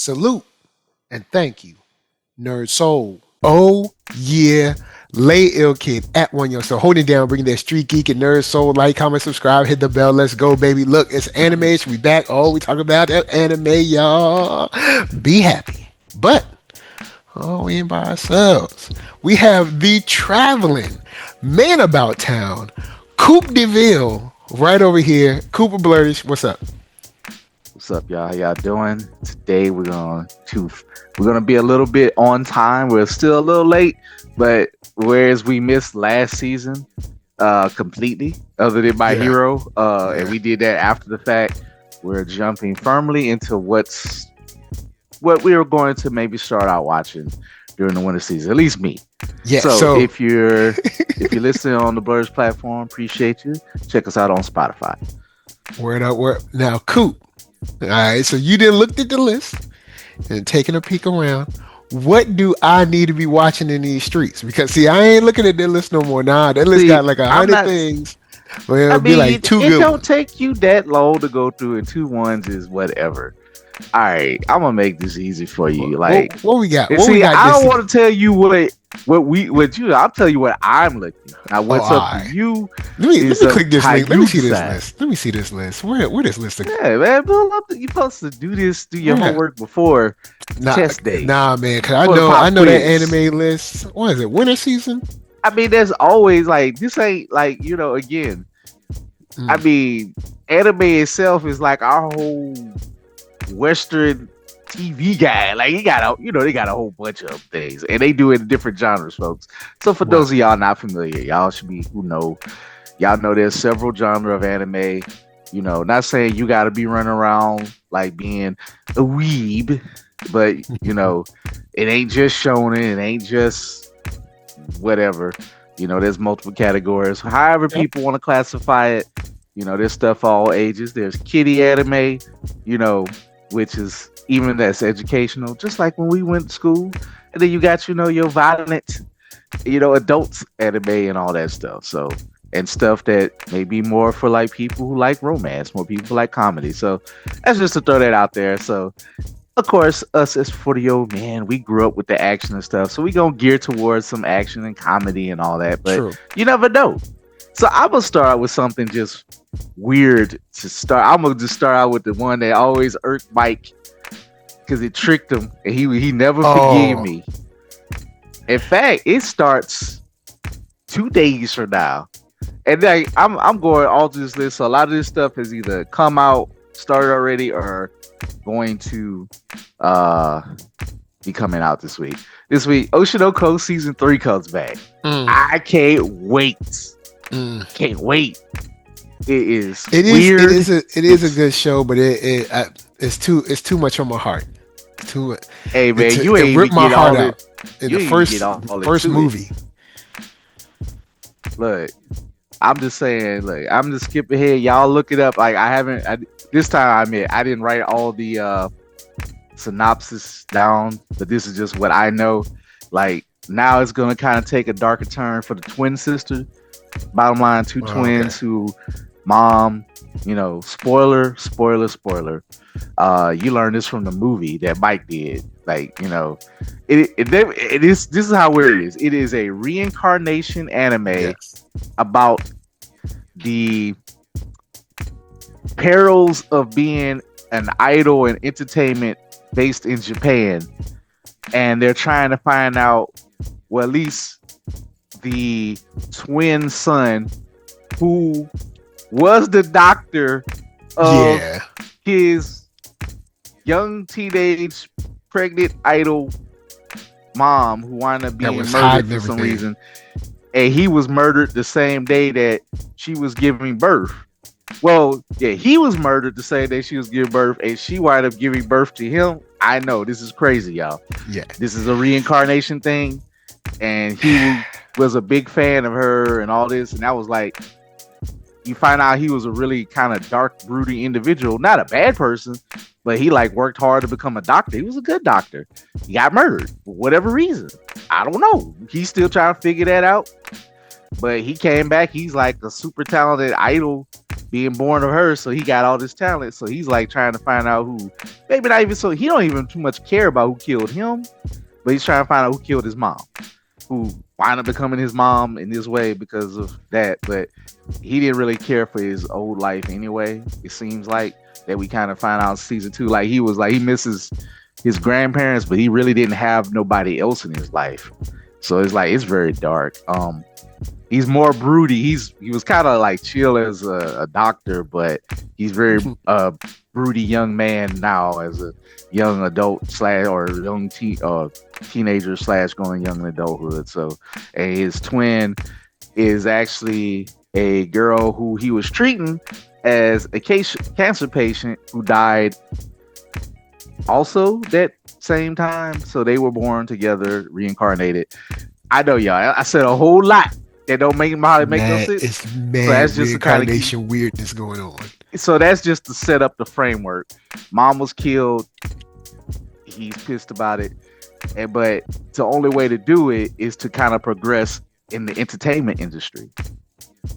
Salute and thank you, Nerd Soul. Oh yeah, lay ill kid at OneYoungsta, holding down, bringing that Street Geek and Nerd Soul. Like, comment, subscribe, hit the bell. Let's go, baby. Look, it's animation. We back. Oh, we talk about that anime, y'all. Be happy, but we ain't by ourselves. We have the traveling man about town, Coop DeVille, right over here. Cooper Blurtish, what's up? What's up, y'all? How y'all doing? Today we're gonna be a little bit on time. We're still a little late, but whereas we missed last season completely, other than My Hero, and we did that after the fact, we're jumping firmly into what we are going to maybe start out watching during the winter season. At least me. Yeah. So if you're listening on the Blurs platform, appreciate you. Check us out on Spotify. Word up, word. Now, Coop. All right, so you did looked at the list and taking a peek around. What do I need to be watching in these streets? Because see, I ain't looking at that list no more. Nah, that list got like 100 things. Well, it'll be like two good. It don't take you that long to go through, and 2 ones is whatever. All right, I'm gonna make this easy for you. Like, what we got? I don't want to tell you what you. I'll tell you what I'm looking. Now, what's up to you? Let me click this link. Let me see this list. Let me see this list. Where this list? Yeah, man. You're supposed to do your homework before test day. Nah, man. Cause I know that anime list. What is it? Winter season? I mean, there's always like this ain't like again. I mean, anime itself is like our whole Western TV guy. Like they got a whole bunch of things, and they do it in different genres, folks. So for those of y'all not familiar, y'all should be y'all know there's several genres of anime. Not saying you got to be running around like being a weeb, but it ain't just shonen, it ain't just whatever. There's multiple categories. However people want to classify it. There's stuff for all ages. There's kiddie anime, which is even that's educational, just like when we went to school. And then you got, your violent, adults anime and all that stuff. So, and stuff that may be more for like people who like romance, more people who like comedy. So that's just to throw that out there. So, of course, us as 40-year-old man, we grew up with the action and stuff. So we gonna gear towards some action and comedy and all that. But you never know. So I'm gonna start out with something just weird to start. I'm gonna just start out with the one that always irked Mike because it tricked him and he never forgave me. In fact, it starts 2 days from now, and like I'm going all through this list. So a lot of this stuff has either come out, started already, or going to be coming out this week. This week, Oshinoko season 3 comes back. I can't wait. Can't wait. It is weird. It is a good show, but it's too much from my heart. Hey man, you ain't ripped my heart out in the first movie. Look, I'm just saying. Look, I'm just skipping ahead. Y'all look it up. Like this time I admit I didn't write all the synopsis down, but this is just what I know. Like now it's gonna kind of take a darker turn for the twin sister. Bottom line, 2 twins who mom, spoiler. You learned this from the movie that Mike did. Like, it is. This is how weird it is. It is a reincarnation anime about the perils of being an idol and entertainment based in Japan, and they're trying to find out, well, at least the twin son who was the doctor of his young teenage pregnant idol mom who wound up being murdered for some reason, and he was murdered the same day that she was giving birth. Well, yeah, he was murdered the same day she was giving birth, and she wound up giving birth to him. I know this is crazy, y'all. Yeah, this is a reincarnation thing, and he was a big fan of her and all this, and that was like, you find out he was a really kind of dark, broody individual, not a bad person, but he like worked hard to become a doctor. He was a good doctor. He got murdered for whatever reason. I don't know. He's still trying to figure that out, but he came back. He's like a super talented idol being born of her, so he got all this talent. So he's like trying to find out who, maybe not even so, he don't even too much care about who killed him, but he's trying to find out who killed his mom, who wound up becoming his mom in this way because of that. But he didn't really care for his old life anyway. It seems like that we kind of find out in season 2. Like he was like he misses his grandparents, but he really didn't have nobody else in his life. So it's like it's very dark. He's more broody. He was kind of like chill as a doctor, but he's very broody young man now as a young adult slash or young teenager slash going young adulthood. So, and his twin is actually a girl who he was treating as a cancer patient who died also that same time. So they were born together, reincarnated. I know y'all. I said a whole lot that don't make no sense. It's mad so that's just reincarnation weirdness going on. So that's just to set up the framework. Mom was killed. He's pissed about it. But the only way to do it is to kind of progress in the entertainment industry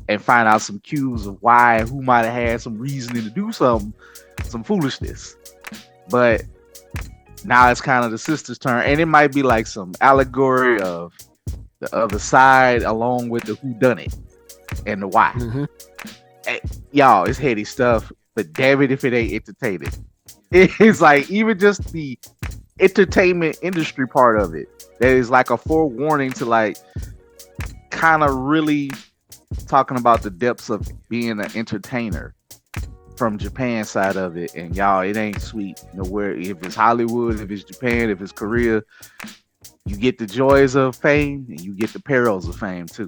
and find out some cues of why, who might have had some reasoning to do some foolishness. But now it's kind of the sister's turn, and it might be like some allegory of the other side along with the whodunit and the why. Hey, y'all, it's heady stuff, but damn it if it ain't entertaining. It's like even just the entertainment industry part of it that is like a forewarning to like kind of really talking about the depths of being an entertainer from Japan side of it. And y'all, it ain't sweet. You know, where if it's Hollywood, if it's Japan, if it's Korea, you get the joys of fame and you get the perils of fame too.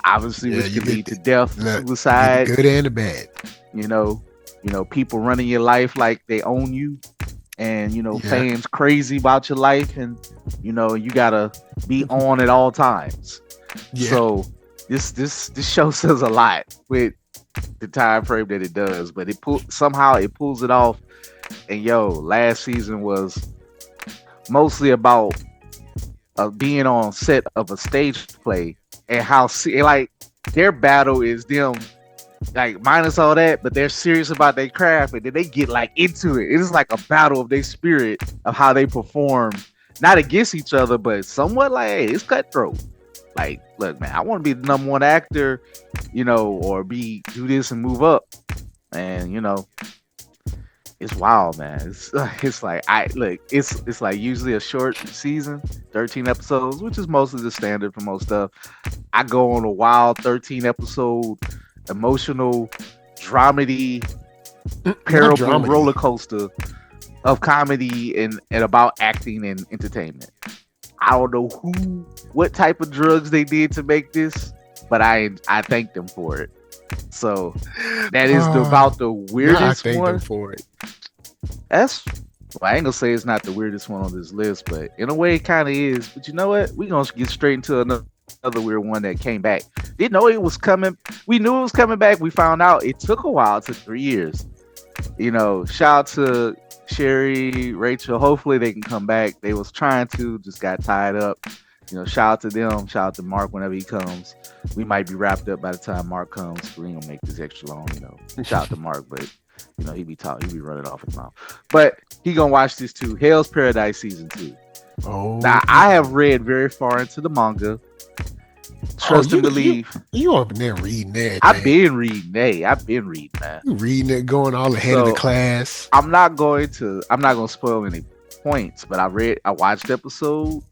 Obviously, which can lead to death, suicide, the good and the bad. You know, people running your life like they own you, and fans crazy about your life, and you gotta be on at all times. So this show says a lot with the time frame that it does, but somehow it pulls it off. And last season was mostly about being on set of a stage play and how like their battle is them like minus all that, but they're serious about their craft and then they get like into it. It is like a battle of their spirit of how they perform, not against each other, but somewhat like, hey, it's cutthroat. Like, look, man, I want to be the number one actor, or do this and move up. And it's wild, man. It's like it's like usually a short season, 13 episodes, which is mostly the standard for most stuff. I go on a wild 13 episode emotional dramedy parable roller coaster of comedy and about acting and entertainment. I don't know what type of drugs they did to make this, but I thank them for it. So that is about the weirdest one. For it. I ain't gonna say it's not the weirdest one on this list, but in a way it kind of is. But you know what? We're gonna get straight into another weird one that came back. Didn't know it was coming. We knew it was coming back. We found out it took a while. It took 3 years. Shout out to Sherry, Rachel. Hopefully they can come back. They was trying to, just got tied up. Shout out to them. Shout out to Mark whenever he comes. We might be wrapped up by the time Mark comes. We ain't gonna make this extra long. Shout out to Mark, but he be talking, he be running off his mouth. But he gonna watch this too. Hell's Paradise season 2. Oh, now I have read very far into the manga. Trust and believe. You up in there reading that? I've been reading, man. You reading it, going all ahead of the class. I'm not going to spoil any points, but I watched episode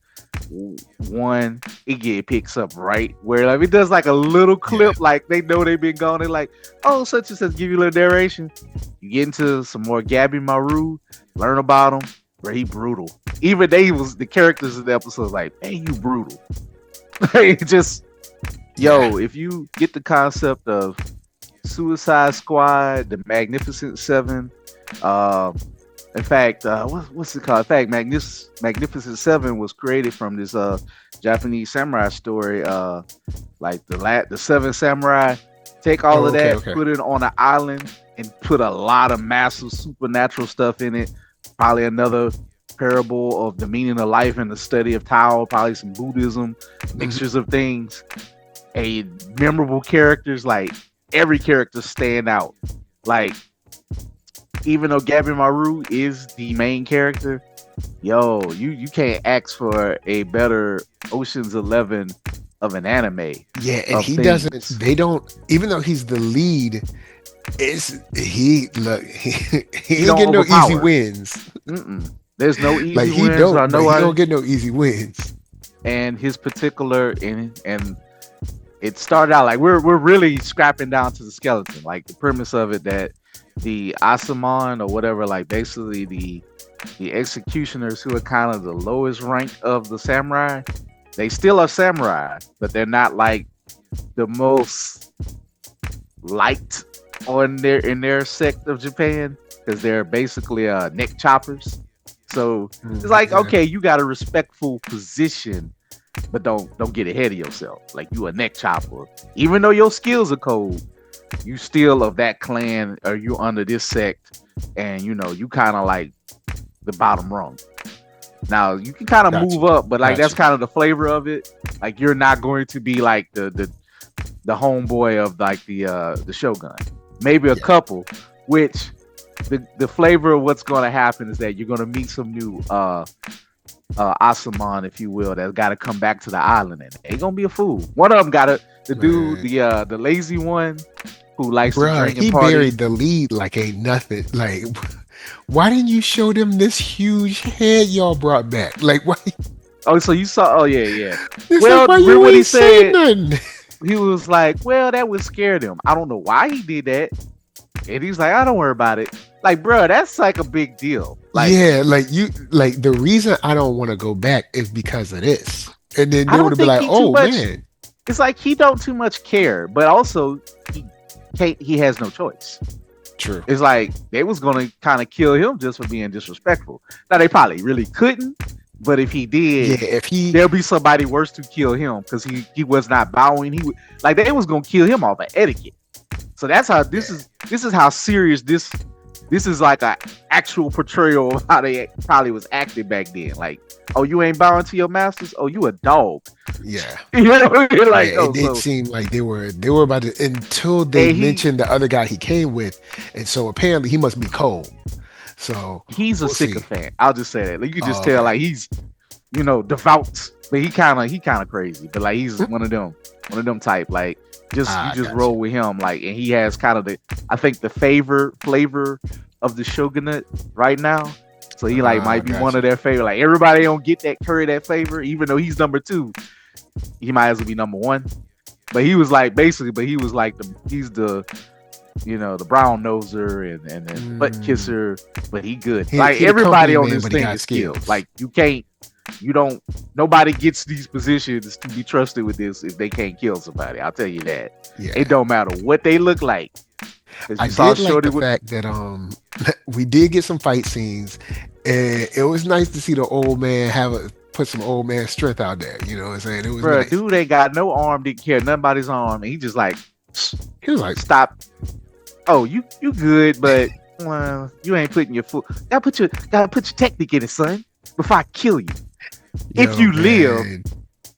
1. It picks up right where it does like a little clip, like they know they've been gone. They're like, oh, such and such, give you a little narration. You get into some more Gabby Maru, learn about him, where he brutal. Even the characters in the episode like, man, you brutal. Just if you get the concept of Suicide Squad, the Magnificent Seven, in fact, what's it called? In fact, Magnificent Seven was created from this Japanese samurai story, like the Seven Samurai. Take all of that, put it on an island, and put a lot of massive supernatural stuff in it. Probably another parable of the meaning of life and the study of Tao, probably some Buddhism, mixtures of things. Memorable characters like every character stand out. Like, even though Gabby Maru is the main character, yo, you can't ask for a better Ocean's 11 of an anime Yeah, and of he doesn't. themes. They don't. Even though he's the lead, it's he. Look, he He ain't don't getting no easy overpower. wins. Mm-mm. There's no Like easy he wins. I don't, but know he I don't get no easy wins. and his particular and it started out like we're really scrapping down to the skeleton. Like the premise of it that the Asaman or whatever, like basically the executioners who are kind of the lowest rank of the samurai, they still are samurai, but they're not like the most liked on their in their sect of Japan because they're basically neck choppers. So it's like, Yeah. okay, you got a respectful position, but don't get ahead of yourself. Like you a neck chopper, even though your skills are cold, you still of that clan or you under this sect, and you know you kind of like the bottom rung. Now you can kind of Gotcha. move up, but like that's Gotcha. kind of the flavor of it. Like you're not going to be like the homeboy of like the Shogun. Maybe a Yeah. couple, which the flavor of what's going to happen is that you're going to meet some new Asaman, if you will, that's got to come back to the island, and ain't gonna be a fool. One of them got the dude, Man. the lazy one who likes to Bruh, drink and he party. buried the lead like ain't nothing. Like, why didn't you show them this huge head y'all brought back? Like, why? Oh, so you saw? Oh yeah, yeah. It's Well, like, why remember you what he ain't saying said? nothing? He was like, "Well, that would scare them." I don't know why he did that, and he's like, "I don't worry about it." Like, bro, that's like a big deal. Like, Yeah, like you, like the reason I don't want to go back is because of this. And then I they would don't have been think like, he too oh much. man, It's like he don't too much care, but also he can't. He has no choice. true. It's like they was gonna kind of kill him just for being disrespectful. Now they probably really couldn't, but if he Yeah, did, if he, there'll be somebody worse to kill him because he was not bowing. He would like they was gonna kill him off of etiquette. So that's how this yeah, is. This is how serious this is like a actual portrayal of how they probably was acting back then. Like, oh, you ain't bowing to your masters. Oh, you a dog. yeah, You know what I mean? Like, yeah. oh, It did so seem like they were about to until they and mentioned the other guy he came with, and so apparently he must be cold. So he's a we'll see. sycophant. I'll just say that. Like, you can just Oh, tell okay. like he's devout, but he kind of crazy. But like he's one of them type. Like just you Ah, just gotcha. roll with him. Like and he has kind of the I think the flavor of the shogunate right now. So he like Ah, might be one of gotcha. their favorite. Like everybody don't get that curry that flavor, even though he's number two. He might as well be number one. But he was like basically, but he was like he's the the brown noser and then butt Mm. kisser, but he good. He Like he the everybody company on man, this but he thing got is skilled. skills. Like you don't, nobody gets these positions to be trusted with this if they can't kill somebody. I'll tell you that. It Yeah. don't matter what they look like. Cause I you saw did like Shorty the with, fact that we did get some fight scenes, and it was nice to see the old man put some old man strength out there. You know what I'm saying? It was bruh, nice. dude ain't got no arm, didn't care nothing about his arm, and he just like He was like, stop. Oh, you good, but well, you ain't putting your foot. Gotta put your technique in it, son, before I kill you. If "Yo, you live, man."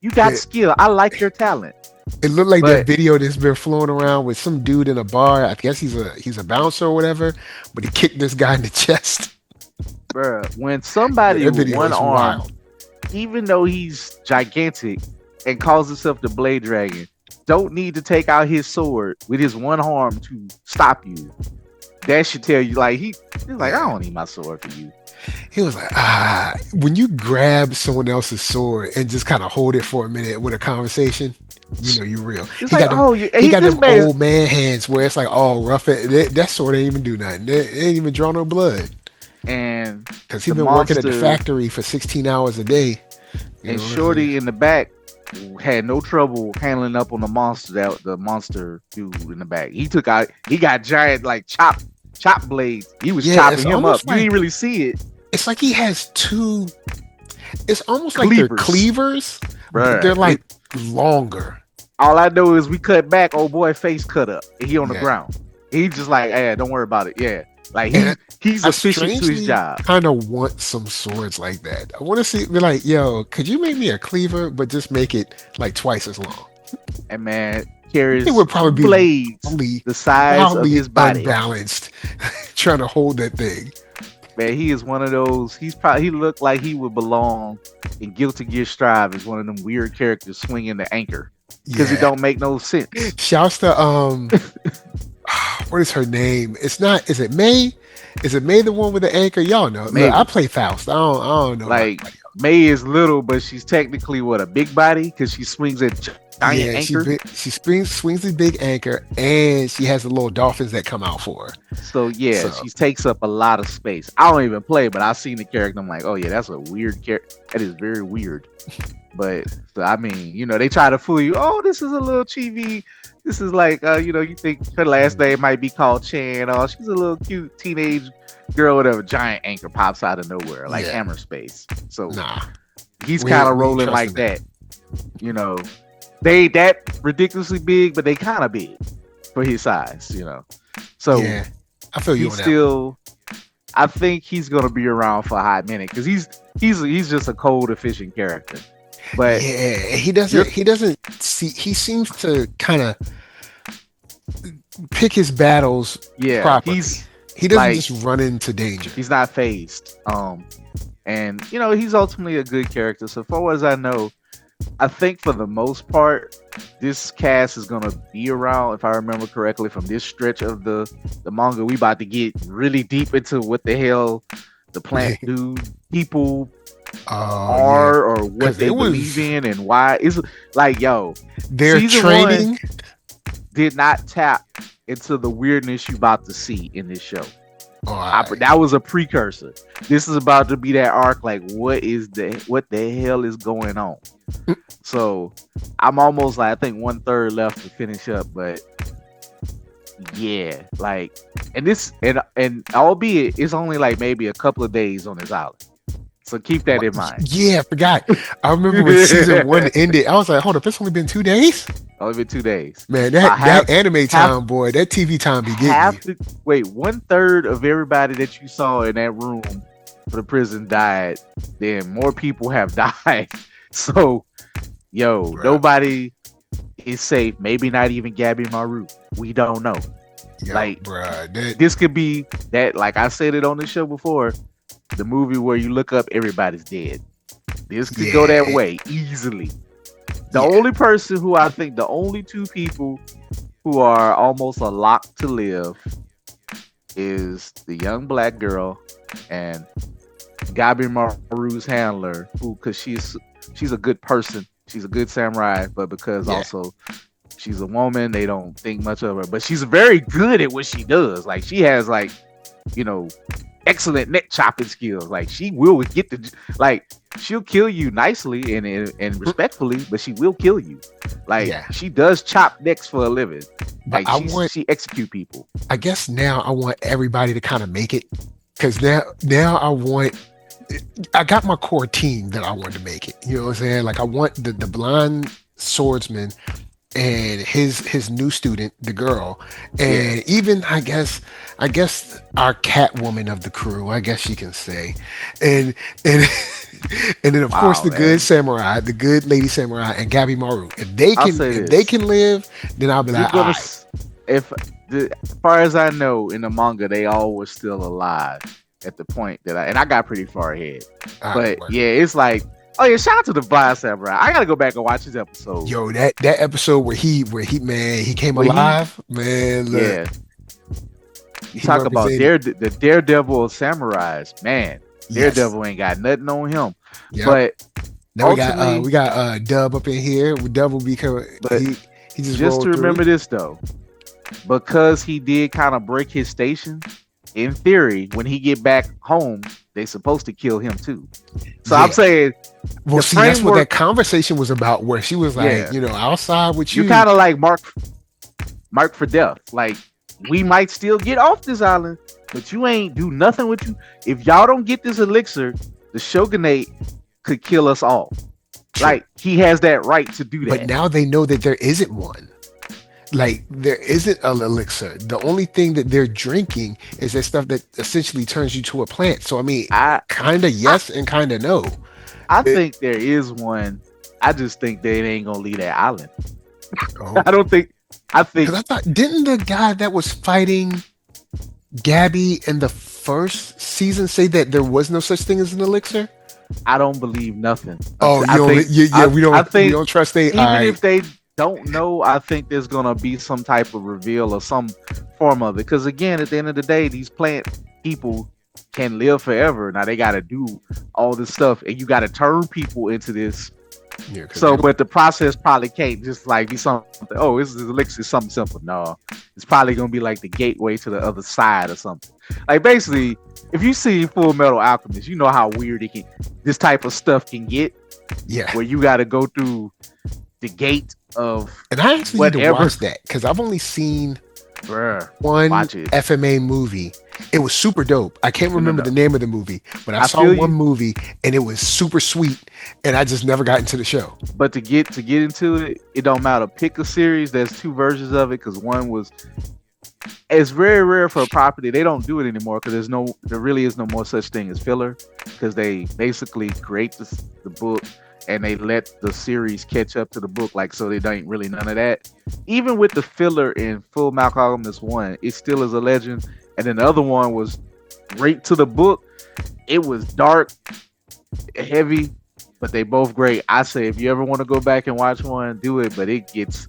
you got It, skill. I like your talent, it looked like that but video that's been flowing around with some dude in a bar. I guess he's a bouncer or whatever, but he kicked this guy in the chest. bruh, when Yeah, somebody that with video one is arm, wild. even though he's gigantic and calls himself the Blade Dragon, don't need to take out his sword with his one arm to stop you. That should tell you, like he's like, I Yeah. don't need my sword for you. He was like, when you grab someone else's sword and just kind of hold it for a minute with a conversation, you know you're real. It's He like, got them, oh, he got this them man, old man hands where it's like all rough. That sword ain't even do nothing. It ain't even draw no blood and because he the been working at the monster factory for 16 hours a day. You and know what I'm saying? Shorty in the back had no trouble handling up on the monster dude in the back. He got giant like chop blades. He was Yeah, chopping him up. You didn't really see it. it's like he has two. It's almost like they're Cleavers. cleavers, but Bruh, they're like longer. all I know is we cut back, old boy face cut up, and he on the Yeah. ground. He just like, hey, don't worry about it. Yeah. Like And he's I efficient to his strangely job. kind of want some swords like that. I want to see, be like, yo, could you make me a cleaver, but just make it like twice as long? And man, It carries would two probably be blades wildly, the size of wildly his body. unbalanced, trying to hold that thing. Man, he is one of those. He looked like he would belong in Guilty Gear Strive as one of them weird characters swinging the anchor because it Yeah. don't make no sense. Shouts to what is her name? It's not. Is it May? Is it May the one with the anchor? Y'all know. Look, I Maybe play Faust. I don't know about like nobody else. May is little, but she's technically what a big body because she swings a giant Yeah, anchor. she swings the big anchor, and she has the little dolphins that come out for her. So yeah, So she takes up a lot of space. I don't even play, but I've seen the character. I'm like, oh yeah, that's a weird character. That is very weird. But so, I mean, they try to fool you. Oh, this is a little chibi. This is like, you think her last name might be called Chan. Oh, she's a little cute teenage girl with a giant anchor pops out of nowhere, like Hammer Space. So nah, he's kind of rolling like that. They ain't that ridiculously big, but they kind of big for his size. So yeah, I feel you on that. Still, I think he's gonna be around for a hot minute because he's just a cold, efficient character. But yeah, he doesn't see. He seems to kind of pick his battles properly. He doesn't just run into danger. He's not phased. And he's ultimately a good character. So far as I know, I think for the most part, this cast is gonna be around. If I remember correctly, from this stretch of the manga, we about to get really deep into what the hell the plant dude people are or what they believe in and why. It's like, their training did not tap into the weirdness you about to see in this show. Right. That was a precursor. This is about to be that arc. Like, what the hell is going on? So I'm almost like, I think 1/3 left to finish up, but yeah, like, and albeit it's only like maybe a couple of days on this island. So keep that in mind. Yeah, I forgot. I remember when season 1 ended. I was like, hold up, it's only been 2 days? Only been 2 days. Man, that anime time, boy, that TV time be getting you. Wait, 1/3 of everybody that you saw in that room for the prison died. Then more people have died. So, nobody is safe. Maybe not even Gabby Maru. We don't know. This could be that, like I said it on the show before, the movie where you look up, everybody's dead. This could go that way easily. The only person who I think, the only 2 people who are almost a lock to live is the young black girl and Gabi Maru's handler, because she's a good person. She's a good samurai, but because also she's a woman, they don't think much of her. But she's very good at what she does. Like, she has excellent neck chopping skills. Like, she will get she'll kill you nicely and respectfully, but she will kill you. She does chop necks for a living. Like, she execute people. I guess now I want everybody to kind of make it, because now I got my core team that I want to make it. You know what I'm saying? Like, I want the blind swordsman and his new student, the girl, and even I guess our Catwoman of the crew, I guess you can say, and then of course the good samurai, the good lady samurai, and Gabi Maru. If they can live, then I'll be like, all right. As far as I know, in the manga, they all were still alive at the point that I got pretty far ahead. But it's like, oh yeah, shout out to the Blind Samurai. I gotta go back and watch his episode. Yo, that episode where he came alive, man. Look, yeah. You talk about the Daredevil of samurais, man. Daredevil ain't got nothing on him. Yep. But now we got Dub up in here. Dub will be coming. He just to remember this though, because he did kind of break his station. In theory, when he get back home, they supposed to kill him too. So I'm saying, well, see, that's what that conversation was about, where she was like, outside with you. You kind of like mark for death. Like, we might still get off this island, but you ain't do nothing with you. If y'all don't get this elixir, the shogunate could kill us all. True. Like, he has that right to do that. But now they know that there isn't one. Like, there isn't an elixir. The only thing that they're drinking is that stuff that essentially turns you to a plant. So I mean, kind of yes and kind of no. I think there is one. I just think they ain't gonna leave that island. I don't think I Because think I thought, didn't the guy that was fighting Gabby in the first season say that there was no such thing as an elixir? I don't believe nothing Oh, until you don't. Yeah, yeah, I we think don't trust they. All even right. if they don't know, I think there's gonna be some type of reveal or some form of it. Because again, at the end of the day, these plant people can live forever. Now they got to do all this stuff, and you got to turn people into this. Yeah, because So, but the process probably can't just like be something. Oh, this is elixir, something simple. No, it's probably gonna be like the gateway to the other side or something. Like basically, if you see Full Metal Alchemist, you know how weird this type of stuff can get, yeah. where you got to go through the gate of And I actually need to whatever. watch that because I've only seen Bruh, one watch it. FMA movie. It was super dope. I can't remember the name of the movie, but I saw feel one you. movie and it was super sweet, and I just never got into the show. But to get into it, it don't matter. Pick a series. There's two versions of it because one was. It's very rare for a property. They don't do it anymore because there really is no more such thing as filler because they basically create the book and they let the series catch up to the book. Like so, they don't really none of that. Even with the filler in Full Metal Alchemist 1, it still is a legend. And then the other one was right to the book. It was dark, heavy, but they both great. I say if you ever want to go back and watch one, do it. But it gets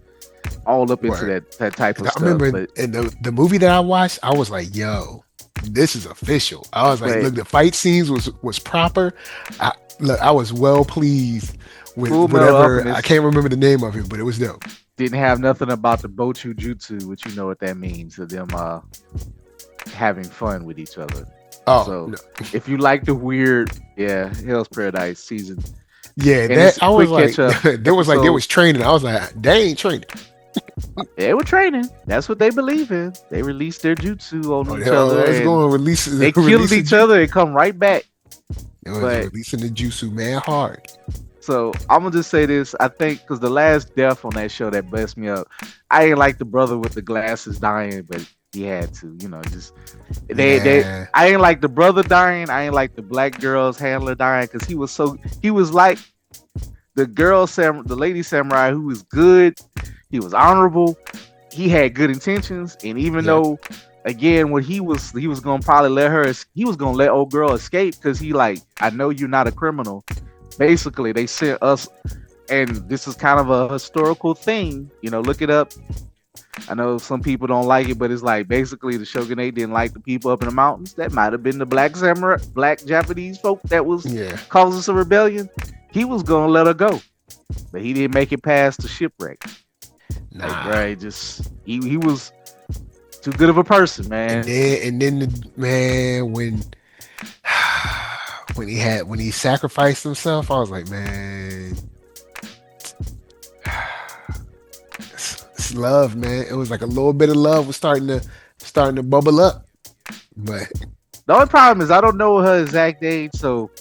all up into that type of I stuff. remember But in the movie that I watched, I was like, "Yo, this is official." I was like, "Look, the fight scenes was proper." I was well pleased with whatever. I can't remember the name of it, but it was dope. Didn't have nothing about the Bochu Jutsu, which you know what that means to them having fun with each other. Oh, so no. If you like the weird, Hell's Paradise season. Yeah, that I was like, there was training. I was like, they ain't training. They were training. That's what they believe in. They released their jutsu on each other. They killed each other and come right back. It was releasing the jutsu man hard. So I'm gonna just say this. I think because the last death on that show that blessed me up, I ain't like the brother with the glasses dying, but he had to, I ain't like the brother dying. I ain't like the black girl's handler dying because he was like the lady samurai who was good. He was honorable. He had good intentions, and even though, again, what he was gonna probably let old girl escape because he like, I know you're not a criminal. Basically, they sent us, and this is kind of a historical thing. Look it up. I know some people don't like it, but it's like basically the shogunate didn't like the people up in the mountains. That might have been the black samurai, black Japanese folk that was causing some rebellion. He was gonna let her go, but he didn't make it past the shipwreck. Nah. Like, right, he was too good of a person, man. And then man, when he sacrificed himself, I was like, man, it's love, man. It was like a little bit of love was starting to bubble up. But the only problem is I don't know her exact age, so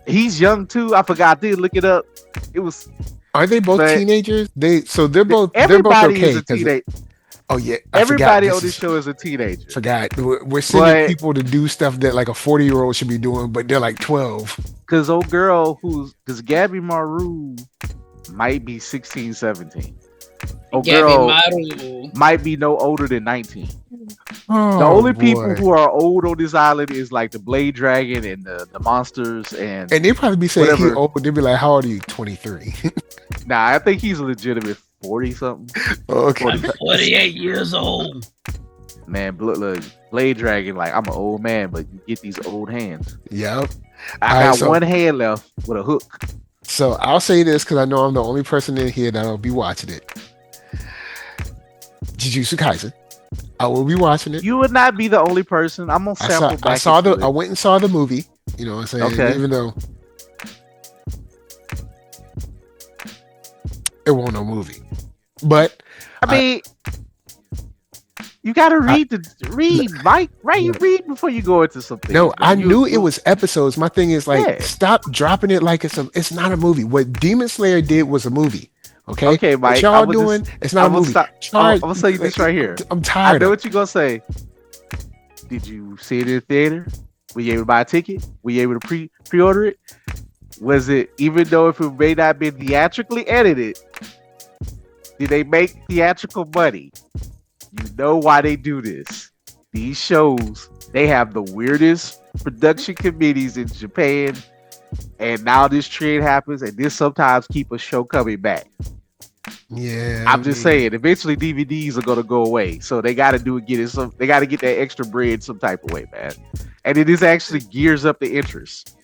he's young too. I forgot. I did look it up. It was. Aren't they both teenagers? They're both everybody okay. Is a teenager. Oh yeah, everybody on this show is a teenager. Forgot we're sending people to do stuff that like a 40-year-old should be doing, but they're like 12. Because old girl because Gabby Maru might be 16, 17. Old girl might be no older than 19. Oh, the only people who are old on this island is like the Blade Dragon and the monsters, and they probably be saying he old. They'd be like, "How old are you? 23." Nah, I think he's a legitimate 40 something. Okay, 48 years old. Man, look, Blade Dragon, like, I'm an old man, but you get these old hands. Yep. I got one hand left with a hook. So I'll say this because I know I'm the only person in here that'll be watching it. Jujutsu Kaisen. I will be watching it. You would not be the only person. I'm gonna sample back. I went and saw the movie. You know what I'm saying? Okay. Even though it wasn't no movie, but I mean, you gotta read, Mike. Right? You read before you go into something. No, I knew it was episodes. My thing is like, stop dropping it like it's not a movie. What Demon Slayer did was a movie. Okay, Mike. What y'all doing? It's not a movie. I'm gonna say this right here. I'm tired. I know what you're gonna say. Did you see it in the theater? Were you able to buy a ticket? Were you able to pre-order it? Was it, even though if it may not be theatrically edited, Did they make theatrical money? You know why they do this. These shows, they have the weirdest production committees in Japan, and now this trend happens, and this sometimes keep a show coming back. Yeah, I'm just saying, eventually DVDs are gonna go away, so they got to they got to get that extra bread some type of way, man. And it is actually gears up the interest.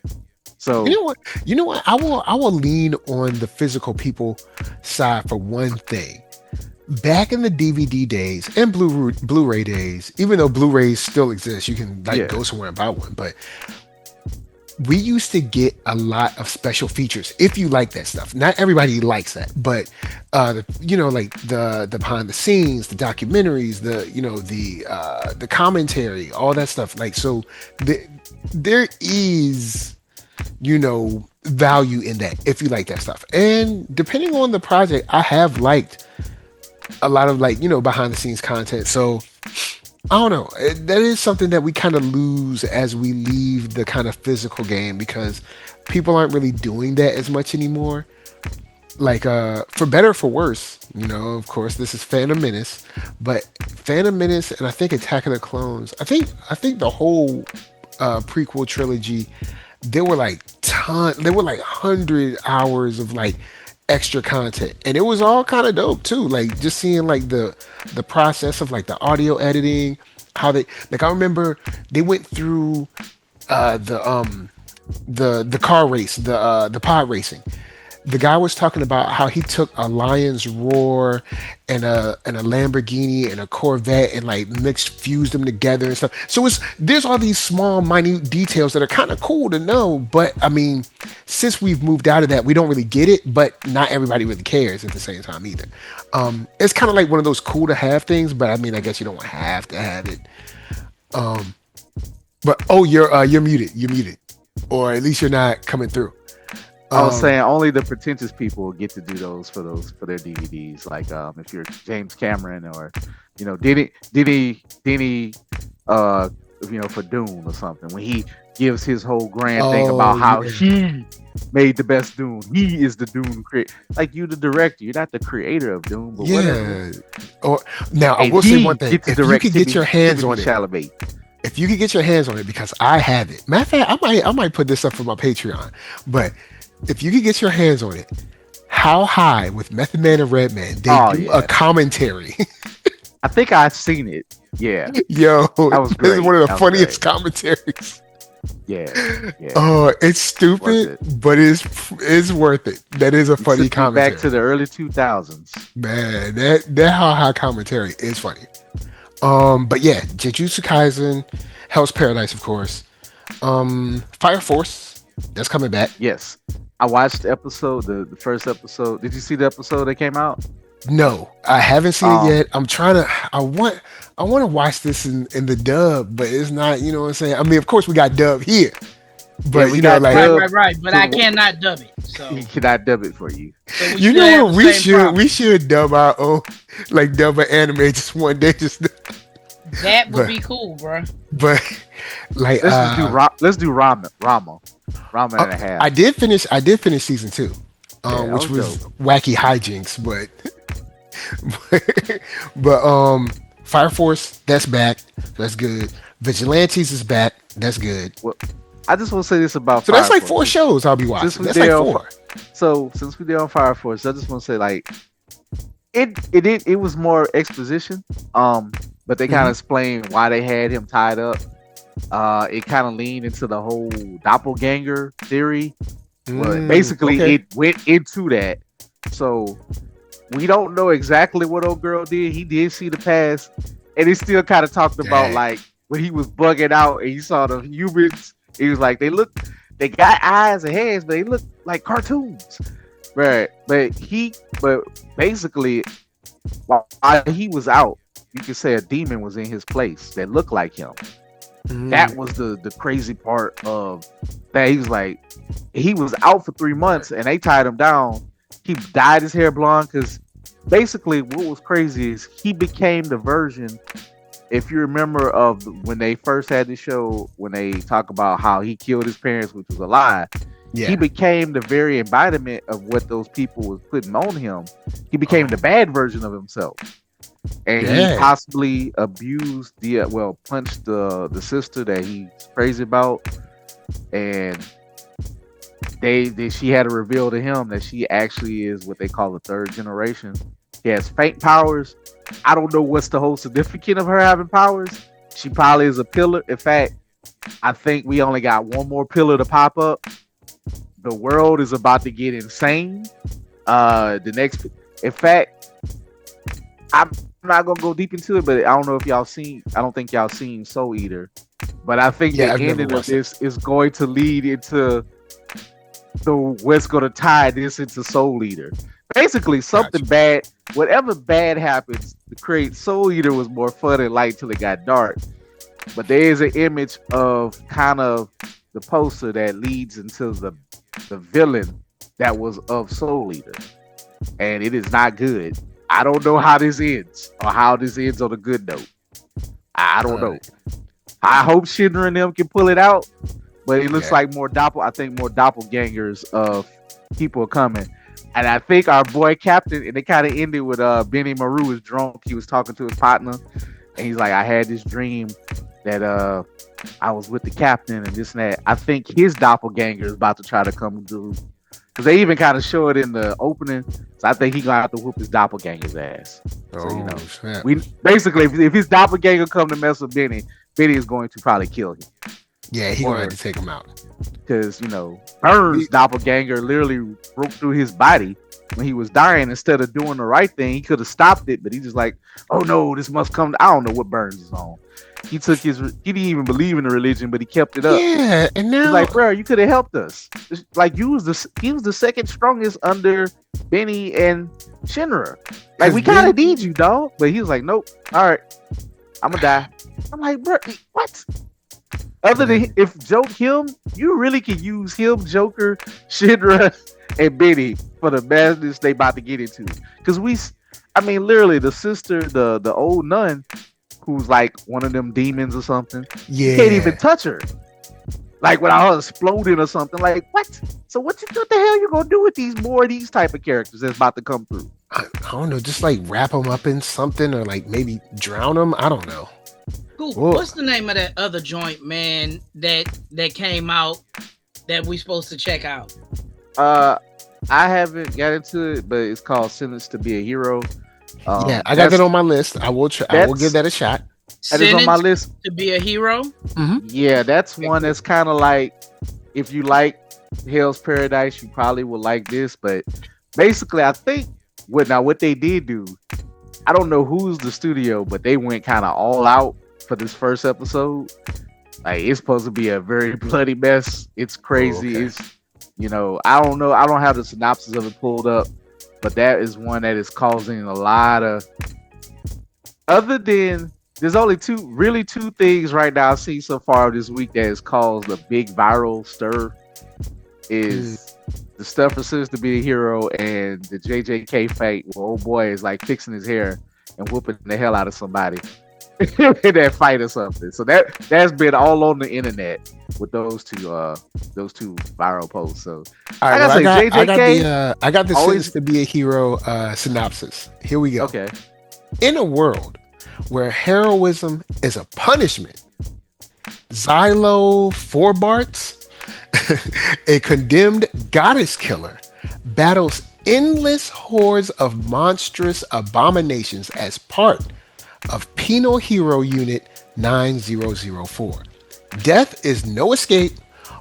So you know what? You know what? I will lean on the physical people side for one thing. Back in the DVD days and Blu-ray days, even though Blu-rays still exist, you can go somewhere and buy one. But we used to get a lot of special features if you like that stuff. Not everybody likes that, but like the behind the scenes, the documentaries, the commentary, all that stuff. Like, so there is value in that if you like that stuff. And depending on the project, I have liked a lot of behind the scenes content. So I don't know. That is something that we kind of lose as we leave the kind of physical game, because people aren't really doing that as much anymore. Like, for better or for worse, of course, this is Phantom Menace, but Phantom Menace and I think Attack of the Clones, I think the whole prequel trilogy, there were like 100 hours of like extra content, and it was all kind of dope too, like just seeing like the process of like the audio editing, how they, like, I remember they went through the car race, the pod racing. The guy was talking about how he took a lion's roar and a Lamborghini and a Corvette and like fused them together and stuff. So there's all these small, minute details that are kind of cool to know. But I mean, since we've moved out of that, we don't really get it. But not everybody really cares at the same time either. It's kind of like one of those cool to have things, but I mean, I guess you don't have to have it. But you're muted. You're muted, or at least you're not coming through. I was saying only the pretentious people get to do those for their DVDs. Like, if you're James Cameron or, Denny, for Dune or something, when he gives his whole grand thing about how he made the best Dune. He is the Dune creator. Like, you the director, you're not the creator of Dune, but whatever. Or now I will say one thing: if you could get your hands on it, if you could get your hands on it, because I have it. Matter of fact, I might put this up for my Patreon, but if you could get your hands on it, How High with Method Man and Redman, they do a commentary. I think I've seen it. Yeah. Yo, that was great. This is one of the funniest commentaries. Yeah. Oh, it's stupid, but it's worth it. That is a funny commentary. Back to the early 2000s. Man, that How High commentary is funny. But yeah, Jujutsu Kaisen, Hell's Paradise, of course. Fire Force, that's coming back. Yes. I watched the episode, the first episode. Did you see the episode that came out? No, I haven't seen it yet. I'm trying to. I want to watch this in the dub, but it's not. You know what I'm saying? I mean, of course we got dub here, but right. But I cannot dub it. So he cannot dub it for you. So you know what? We should dub our own, like dub an anime just one day. That would be cool, bro. But like, let's do Rama and a half. I did finish season 2, which was dope. Wacky hijinks, but Fire Force, that's back. That's good. Vigilantes is back. That's good. Well, I just want to say this about. So Fire that's like Force. 4 shows I'll be watching. That's like 4. So since we did on Fire Force, I just want to say like it was more exposition. But they kind of explained why they had him tied up. It kind of leaned into the whole doppelganger theory. But basically, it went into that. So we don't know exactly what old girl did. He did see the past. And he still kind of talked about like when he was bugging out and he saw the humans. He was like, they got eyes and heads, but they look like cartoons. Right. But basically, while he was out, you could say a demon was in his place that looked like him. That was the crazy part of that. He was like, he was out for 3 months and they tied him down. He dyed his hair blonde because basically what was crazy is he became the version, if you remember, of when they first had the show, when they talk about how he killed his parents, which was a lie. he became the very embodiment of what those people was putting on him. He became the bad version of himself. And he possibly abused punched the sister that he's crazy about. And she had to reveal to him that she actually is what they call the third generation. She has faint powers. I don't know what's the whole significance of her having powers. She probably is a pillar. In fact, I think we only got one more pillar to pop up. The world is about to get insane. In fact, I'm not gonna go deep into it, but I don't know if y'all seen. I don't think y'all seen Soul Eater, but I think the ending of this is going to lead into what's going to tie this into Soul Eater. Basically, something bad, whatever bad happens to create Soul Eater was more fun and light till it got dark. But there is an image of kind of the poster that leads into the villain that was of Soul Eater, and it is not good. I don't know how this ends or how this ends on a good note. I don't know. I hope Shinra and them can pull it out, but it looks like more doppelgangers of people are coming. And I think our boy Captain, and it kind of ended with Benny Maru was drunk. He was talking to his partner, and he's like, I had this dream that I was with the captain and this and that. I think his doppelganger is about to try to come through. Because they even kind of show it in the opening. So I think he's going to have to whoop his doppelganger's ass. So, snap. We basically, if his doppelganger come to mess with Benny is going to probably kill him. Yeah, he's going to have to take him out. Because, Burns' doppelganger literally broke through his body when he was dying. Instead of doing the right thing, he could have stopped it. But he's just like, oh no, this must come. I don't know what Burns is on. He didn't even believe in the religion, but he kept it up. Yeah, and now he's like, bro, you could have helped us. Like, he was the second strongest under Benny and Shinra. Like, we kind of need you, dog. But he was like, nope. All right, I'm gonna die. I'm like, bro, what? Other than if Joke him, you really can use him, Joker, Shinra, and Benny for the madness they about to get into. Because literally, the sister, the old nun, who's like one of them demons or something. You can't even touch her. Like without her exploding or something. Like, what? So what the hell you gonna do with these type of characters that's about to come through? I don't know, just like wrap them up in something or like maybe drown them. I don't know. What's the name of that other joint, man, that came out that we supposed to check out? I haven't got into it, but it's called Sentenced to Be a Hero. I got that on my list. I will give that a shot. That is on my list. To Be a Hero? Mm-hmm. Yeah, that's one that's kind of like, if you like Hell's Paradise, you probably will like this. But basically, I think what they did do, I don't know who's the studio, but they went kind of all out for this first episode. Like, it's supposed to be a very bloody mess. It's crazy. Okay. It's, I don't know. I don't have the synopsis of it pulled up. But that is one that is causing a lot of. Other than there's only two things right now I've seen so far this week that has caused a big viral stir. Is the stuff for Sentenced to Be a Hero and the JJK fight where old boy is like fixing his hair and whooping the hell out of somebody in that fight or something. So that's been all on the internet with those two viral posts. So all right, I got the Sentenced to Be a Hero synopsis. Here we go. Okay. In a world where heroism is a punishment, Xylo Forbarts, a condemned goddess killer, battles endless hordes of monstrous abominations as part of Penal Hero Unit 9004. Death is no escape,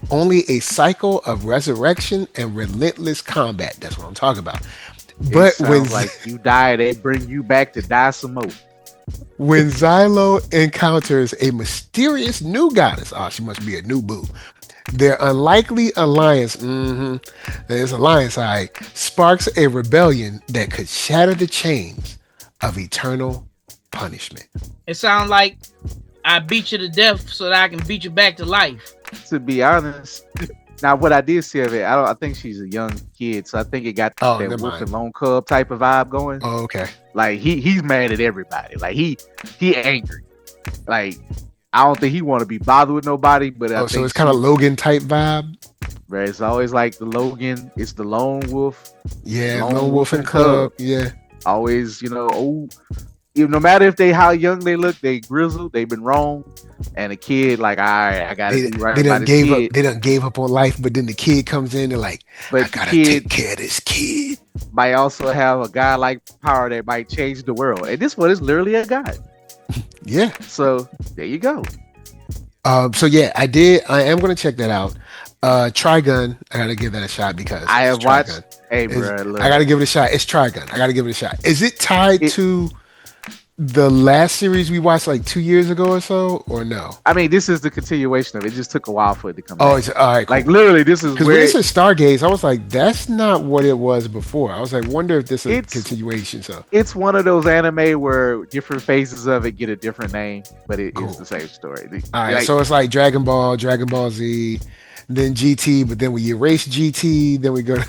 only a cycle of resurrection and relentless combat. That's what I'm talking about. But when like you die, they bring you back to die some more. When Xylo encounters a mysterious new goddess, she must be a new boo. Their unlikely alliance, there's alliance, sparks a rebellion that could shatter the chains of eternal punishment. It sounds like I beat you to death so that I can beat you back to life. To be honest, now what I did see of it, I think she's a young kid, so I think it got that Wolf and Lone Cub type of vibe going. Oh, okay. Like he's mad at everybody. Like he angry. Like I don't think he want to be bothered with nobody. But so it's kind of Logan type vibe. Right? It's always like the Logan. It's the lone wolf. Yeah, Lone Wolf and Cub. Yeah. Always, old. No matter if they how young they look, they grizzled. They've been wrong. And a kid like, all right, I gotta do right by this kid. They done gave up on life, but then the kid comes in. They're like, but I gotta take care of this kid. Might also have a guy like power that might change the world, and this one is literally a god. Yeah. So there you go. So yeah, I am gonna check that out. Trigun, I gotta give that a shot because I have watched. Trigun. Hey, bro, I gotta give it a shot. It's Trigun. I gotta give it a shot. Is it tied to the last series we watched like 2 years ago or so, or no? I mean, this is the continuation of it. It just took a while for it to come back. Oh, it's all right. Cool. Like literally, this is because when it said Stargaze, I was like, that's not what it was before. I was like, wonder if this is a continuation. So it's one of those anime where different phases of it get a different name, but it is the same story. All right, so it's like Dragon Ball Z, then GT, but then we erase GT, then we go to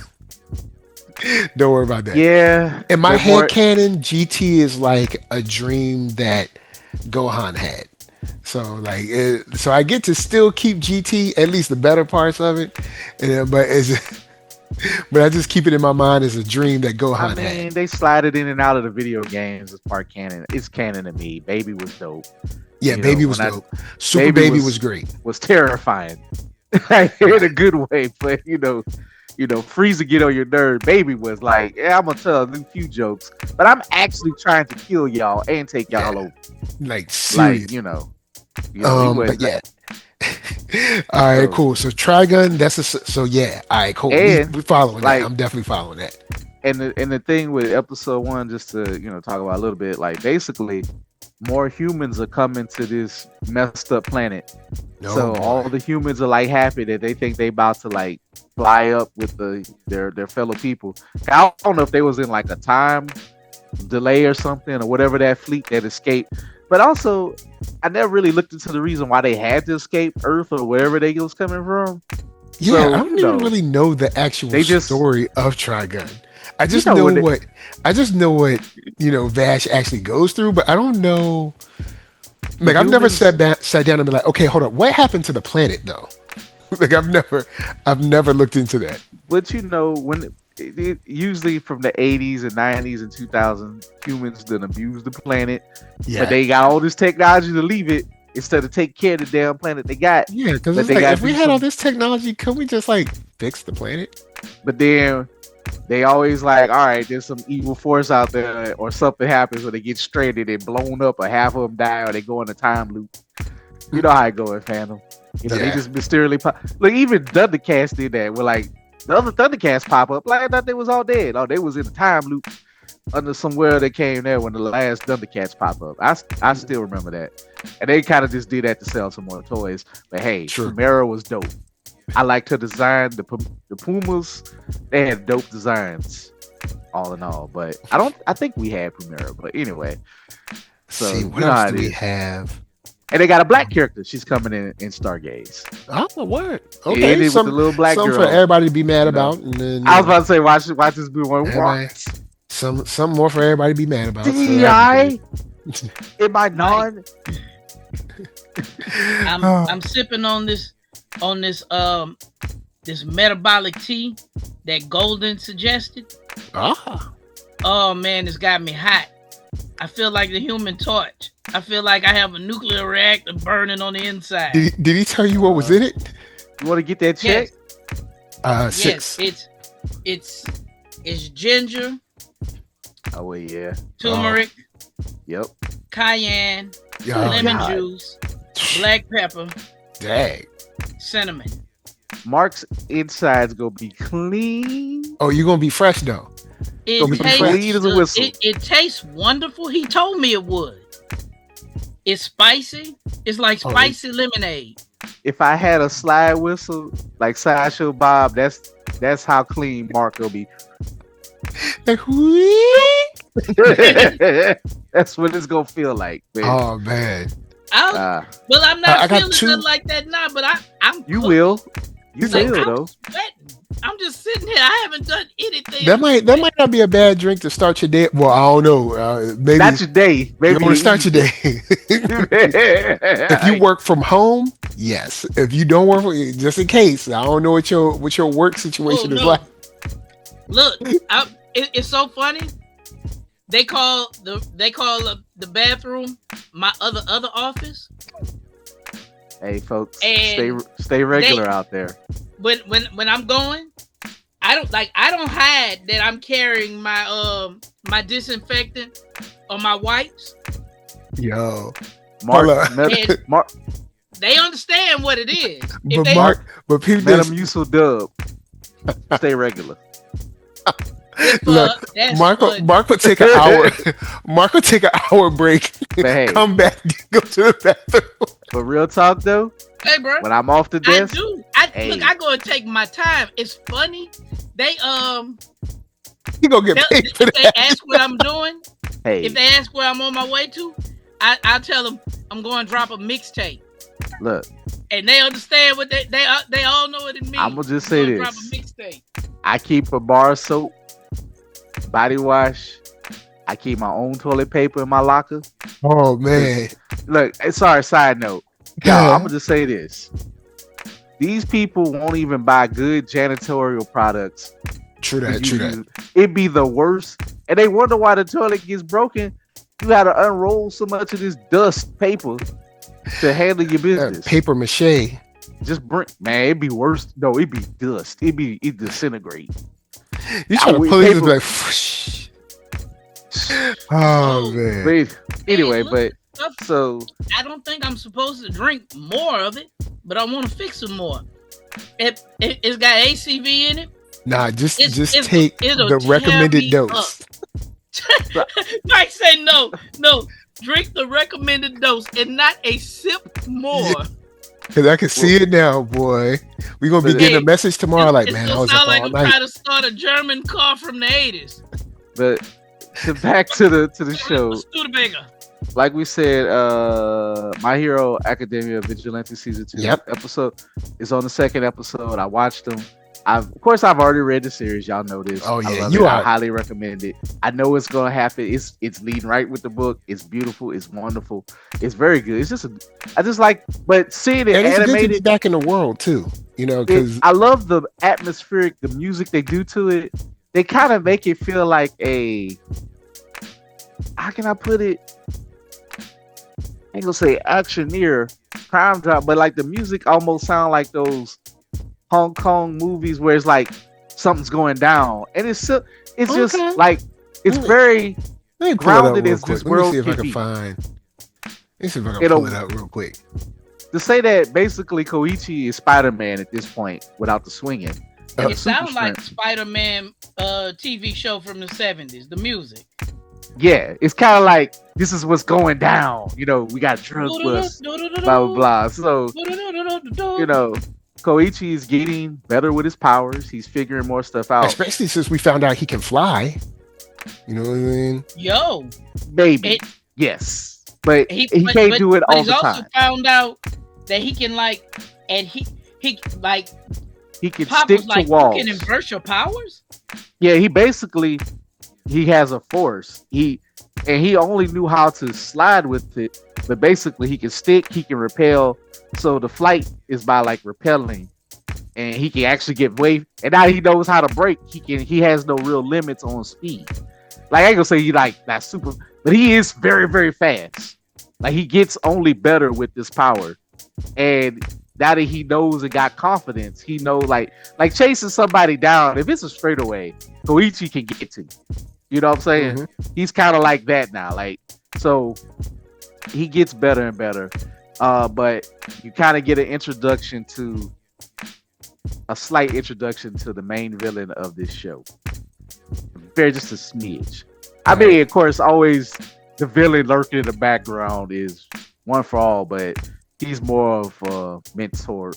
don't worry about that. Yeah. In my head canon, GT is like a dream that Gohan had. So like, so I get to still keep GT, at least the better parts of it, but I just keep it in my mind as a dream that Gohan had. They slide it in and out of the video games as part canon. It's canon to me. Baby was dope. Yeah, Baby was dope. Super Baby was great. Was terrifying. In a good way, but Frieza get on your nerve. Baby was like, yeah, I'm gonna tell a few jokes, but I'm actually trying to kill y'all and take y'all over. Like, serious. But yeah. All right, cool. So Trigun, so yeah. All right, cool. We're following that. I'm definitely following that. And the thing with episode 1, just to talk about a little bit, like basically more humans are coming to this messed up planet. All the humans are like happy that they think they about to like fly up with their fellow people. I don't know if they was in like a time delay or something or whatever, that fleet that escaped. But also, I never really looked into the reason why they had to escape Earth or wherever they was coming from. Yeah, I don't even really know the actual story of Trigun. I just know what Vash actually goes through, but I don't know. Like, I've never sat down and been like, okay, hold on, what happened to the planet though? Like, I've never looked into that. But when usually from the 80s and 90s and 2000s, humans done abused the planet, but they got all this technology to leave it instead of take care of the damn planet they got. Yeah, because it's like, if we had all this technology, couldn't we just like fix the planet? But then they always like, all right, there's some evil force out there, or something happens where they get stranded and blown up, or half of them die, or they go in a time loop. You know how it go in fandom. They just mysteriously pop. Like, even Thundercats did that. Where like the other Thundercats pop up, like I thought they was all dead. Oh, they was in a time loop under somewhere they came there when the last Thundercats pop up. I still remember that, and they kind of just did that to sell some more toys. But hey, Chimera was dope. I liked her design. The Pumas, they had dope designs, all in all. But I think we had Primera. But anyway, so what else do we have? And they got a black character. She's coming in Stargaze. Oh, word. Okay, with the little black girl. For everybody to be mad about. And then, I was about to say, watch this be one. Some more for everybody to be mad about. DEI in my non. I'm sipping on this this metabolic tea that Golden suggested. Oh man, it's got me hot. I feel like the Human Torch. I feel like I have a nuclear reactor burning on the inside. Did he tell you what was in it? You want to get that check? Yes. 6. It's ginger. Oh well, yeah. Turmeric. Yep. Cayenne. Lemon juice. Black pepper. Dang. Cinnamon. Mark's inside's gonna be clean. Oh, you're gonna be fresh though. It tastes wonderful. He told me it would. It's spicy. It's like spicy lemonade. If I had a slide whistle like Sideshow Bob, that's how clean Mark will be. Like, that's what it's gonna feel like, man. Oh man. I'm not feeling nothing like that now, but I'm. You will. You Like, will I'm though. sweating. I'm just sitting here. I haven't done anything. That might not be a bad drink to start your day. Well, I don't know. Maybe Not your day. you want to Maybe start your day. If you work from home, yes. If you don't work, just in case. I don't know what your work situation is like. Look, it's so funny. They call the bathroom my other office. Hey, folks, And stay regular out there. When I'm going, I don't hide that I'm carrying my disinfectant or my wipes. Yo, Mark, They understand what it is. But people Metamucil Dub. Stay regular. Look, Mark will take an hour. Mark will take an hour break. Hey, come back, go to the bathroom. But real talk though, hey bro, when I'm off the desk, I do. Look, I go and take my time. It's funny. They you gonna get paid for that. If they ask what I'm doing, hey, if they ask where I'm on my way to, I tell them I'm going to drop a mixtape. Look, and they understand what they all know what it means. I'm gonna just say this: drop a mixtape. I keep a bar of soap, body wash. I keep my own toilet paper in my locker. Oh man! Look, sorry. Side note, y'all. I'm gonna just say this: these people won't even buy good janitorial products. True that. It'd be the worst, and they wonder why the toilet gets broken. You gotta unroll so much of this dust paper to handle your business. Paper mache. Just bring, man. It'd be worse. No, it'd be dust. It disintegrate. You try to pull it like. Whoosh. Oh man. But anyway, so I don't think I'm supposed to drink more of it, but I want to fix it more. It's got ACV in it. Nah, just take the recommended dose. Mike say no. Drink the recommended dose and not a sip more. Cause I can see it now, boy. We're gonna be getting a message tomorrow, like, man, I was up all night. It's like I'm trying to start a German car from the 80s. But back to the show. Studebaker. Like we said, My Hero Academia Vigilante season 2 episode is on the second episode. I watched them. Of course, I've already read the series. Y'all know this. Oh yeah, I highly recommend it. I know it's gonna happen. It's leading right with the book. It's beautiful. It's wonderful. It's very good. It's just I just like, but seeing it animated, good to be back in the world too. You know, because I love the atmospheric, the music they do to it. They kind of make it feel like a, how can I put it? I ain't gonna say actioneer crime drama, but like the music almost sound like those Hong Kong movies where it's like something's going down, and it's just like it's very grounded as this world can be. Let me see if I can pull it out real quick. To say that basically Koichi is Spider-Man at this point without the swinging. It sounds like Spider-Man TV show from the 70s. The music. Yeah, it's kind of like this is what's going down. You know, we got drug bust, blah blah blah. So you know, Koichi is getting better with his powers. He's figuring more stuff out. Especially since we found out he can fly. You know what I mean? Yo. Maybe. Yes. But he can't do it all the time. He's also found out that he can and he can Pop stick to walls. You can invert your powers? Yeah, he has a force. He only knew how to slide with it, but basically he can stick, he can repel. So the flight is by repelling, and he can actually get way. And now he knows how to brake. He has no real limits on speed. I ain't gonna say he that super, but he is very very fast. He gets only better with this power, and now that he knows and got confidence, he knows like chasing somebody down. If it's a straightaway, Koichi can get to you. You know what I'm saying? Mm-hmm. He's kind of like that now. So he gets better and better. But you kind of get a slight introduction to the main villain of this show. Just a smidge. I mean, of course, always the villain lurking in the background is One for All, but he's more of a mentor.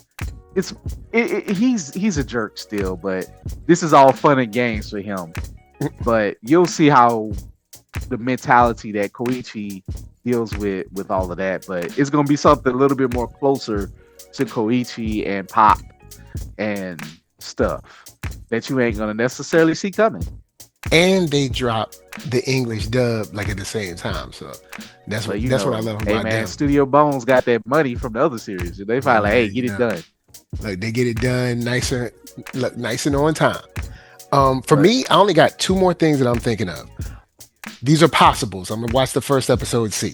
He's a jerk still, but this is all fun and games for him. But you'll see how the mentality that Koichi deals with all of that, but it's gonna be something a little bit more closer to Koichi and Pop. and stuff that you ain't gonna necessarily see coming. And they drop the English dub like at the same time, so that's But what I love hey about man, them. Studio Bones got that money from the other series. They probably like, hey, get it done. Like they get it done nice and on time. For me, I only got 2 more things that I'm thinking of. These are possibles. I'm gonna watch the first episode and see.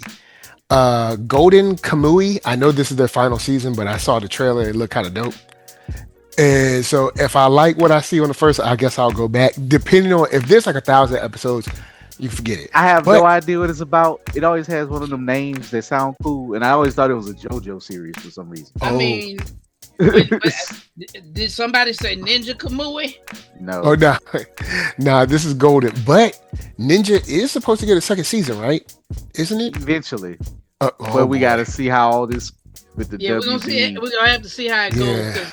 Golden Kamui. I know this is their final season, but I saw the trailer. It looked kind of dope. And so if I like what I see on the first, I guess I'll go back. Depending on if there's like 1,000 episodes, you forget it. I have no idea what it's about. It always has one of them names that sound cool, and I always thought it was a JoJo series for some reason. I mean, did somebody say Ninja Kamui? No. Oh no, nah. This is Golden, but Ninja is supposed to get a second season, right? Isn't it? Eventually, but we got to see how all this with the we're gonna see it. We're gonna have to see how it goes. Yeah.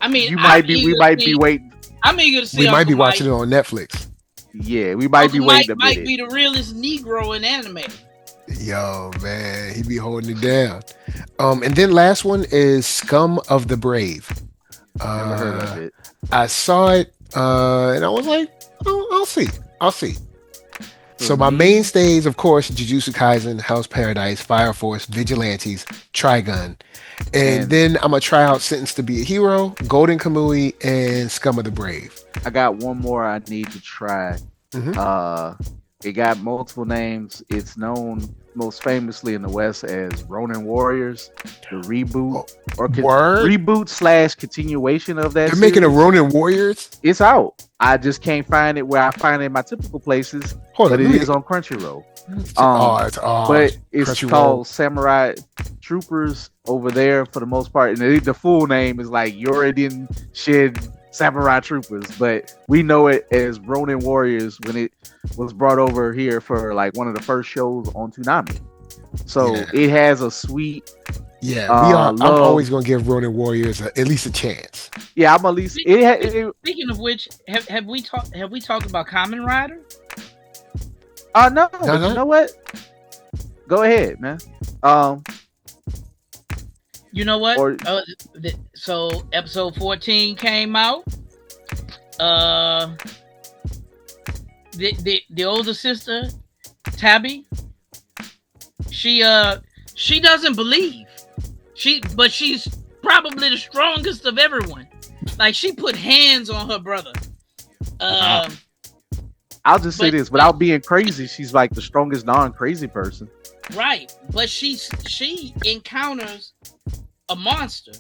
I mean, we might be waiting. I'm eager to see. We might be Uncle watching it on Netflix. Yeah, we might be waiting a minute. Might be the realest Negro in anime. Yo, man, he be holding it down. And then last one is Scum of the Brave. Never heard of it. I saw it, and I was like, I'll see. So my mainstays, of course, Jujutsu Kaisen, Hell's Paradise, Fire Force, Vigilantes, Trigun. And then I'm going to try out Sentence to Be a Hero, Golden Kamui, and Scum of the Brave. I got one more I need to try. It got multiple names. It's known most famously in the West as Ronin Warriors, the reboot reboot / continuation of that. They're making a Ronin Warriors? It's out. I just can't find it where I find it in my typical places. But it is on Crunchyroll. But it's called Samurai Troopers over there for the most part. And the full name is like Yorodin Shin Samurai Troopers, but we know it as Ronin Warriors when it was brought over here for like one of the first shows on Toonami. So it has a sweet. Yeah, I'm always gonna give Ronin Warriors at least a chance. Yeah, I'm at least. Speaking of which, have we talked about Kamen Rider? No. But you know what? Go ahead, man. You know what? So episode 14 came out. The older sister, Tabby, she doesn't believe. But she's probably the strongest of everyone. Like she put hands on her brother. I'll just say this, without being crazy, she's like the strongest non-crazy person. Right, but she encounters a monster,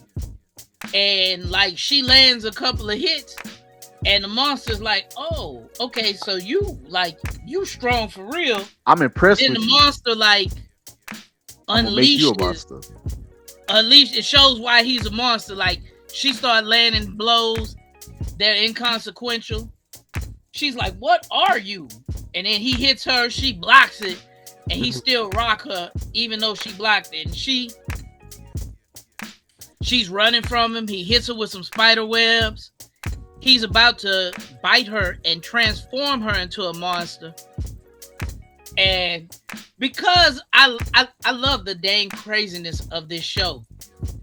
and like she lands a couple of hits, and the monster's like, "Oh, okay, so you strong for real." I'm impressed. Then with the you. monster like unleashes. At least it shows why he's a monster. Like she started landing blows that are inconsequential. She's like, "What are you?" And then he hits her. She blocks it. And he still rock her, even though she blocked it. And she's running from him. He hits her with some spider webs. He's about to bite her and transform her into a monster. And because I love the dang craziness of this show,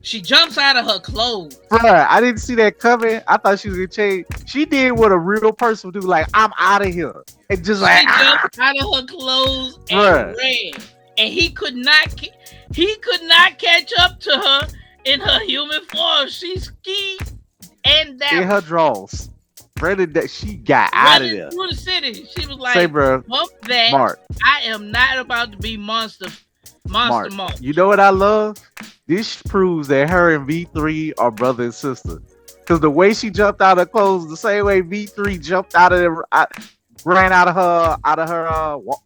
she jumps out of her clothes. Bruh, I didn't see that coming. I thought she was gonna change. She did what a real person would do, like, I'm out of here. And just like jumped out of her clothes and ran. And he could not catch up to her in her human form. She skied and that in her drawers. Brandon, that she got out of there through the city. She was like, say, bro, bump that. Mark. I am not about to be monster Mark. You know what I love? This proves that her and V3 are brother and sister. Because the way she jumped out of her clothes, the same way V3 jumped out of there, ran out of her,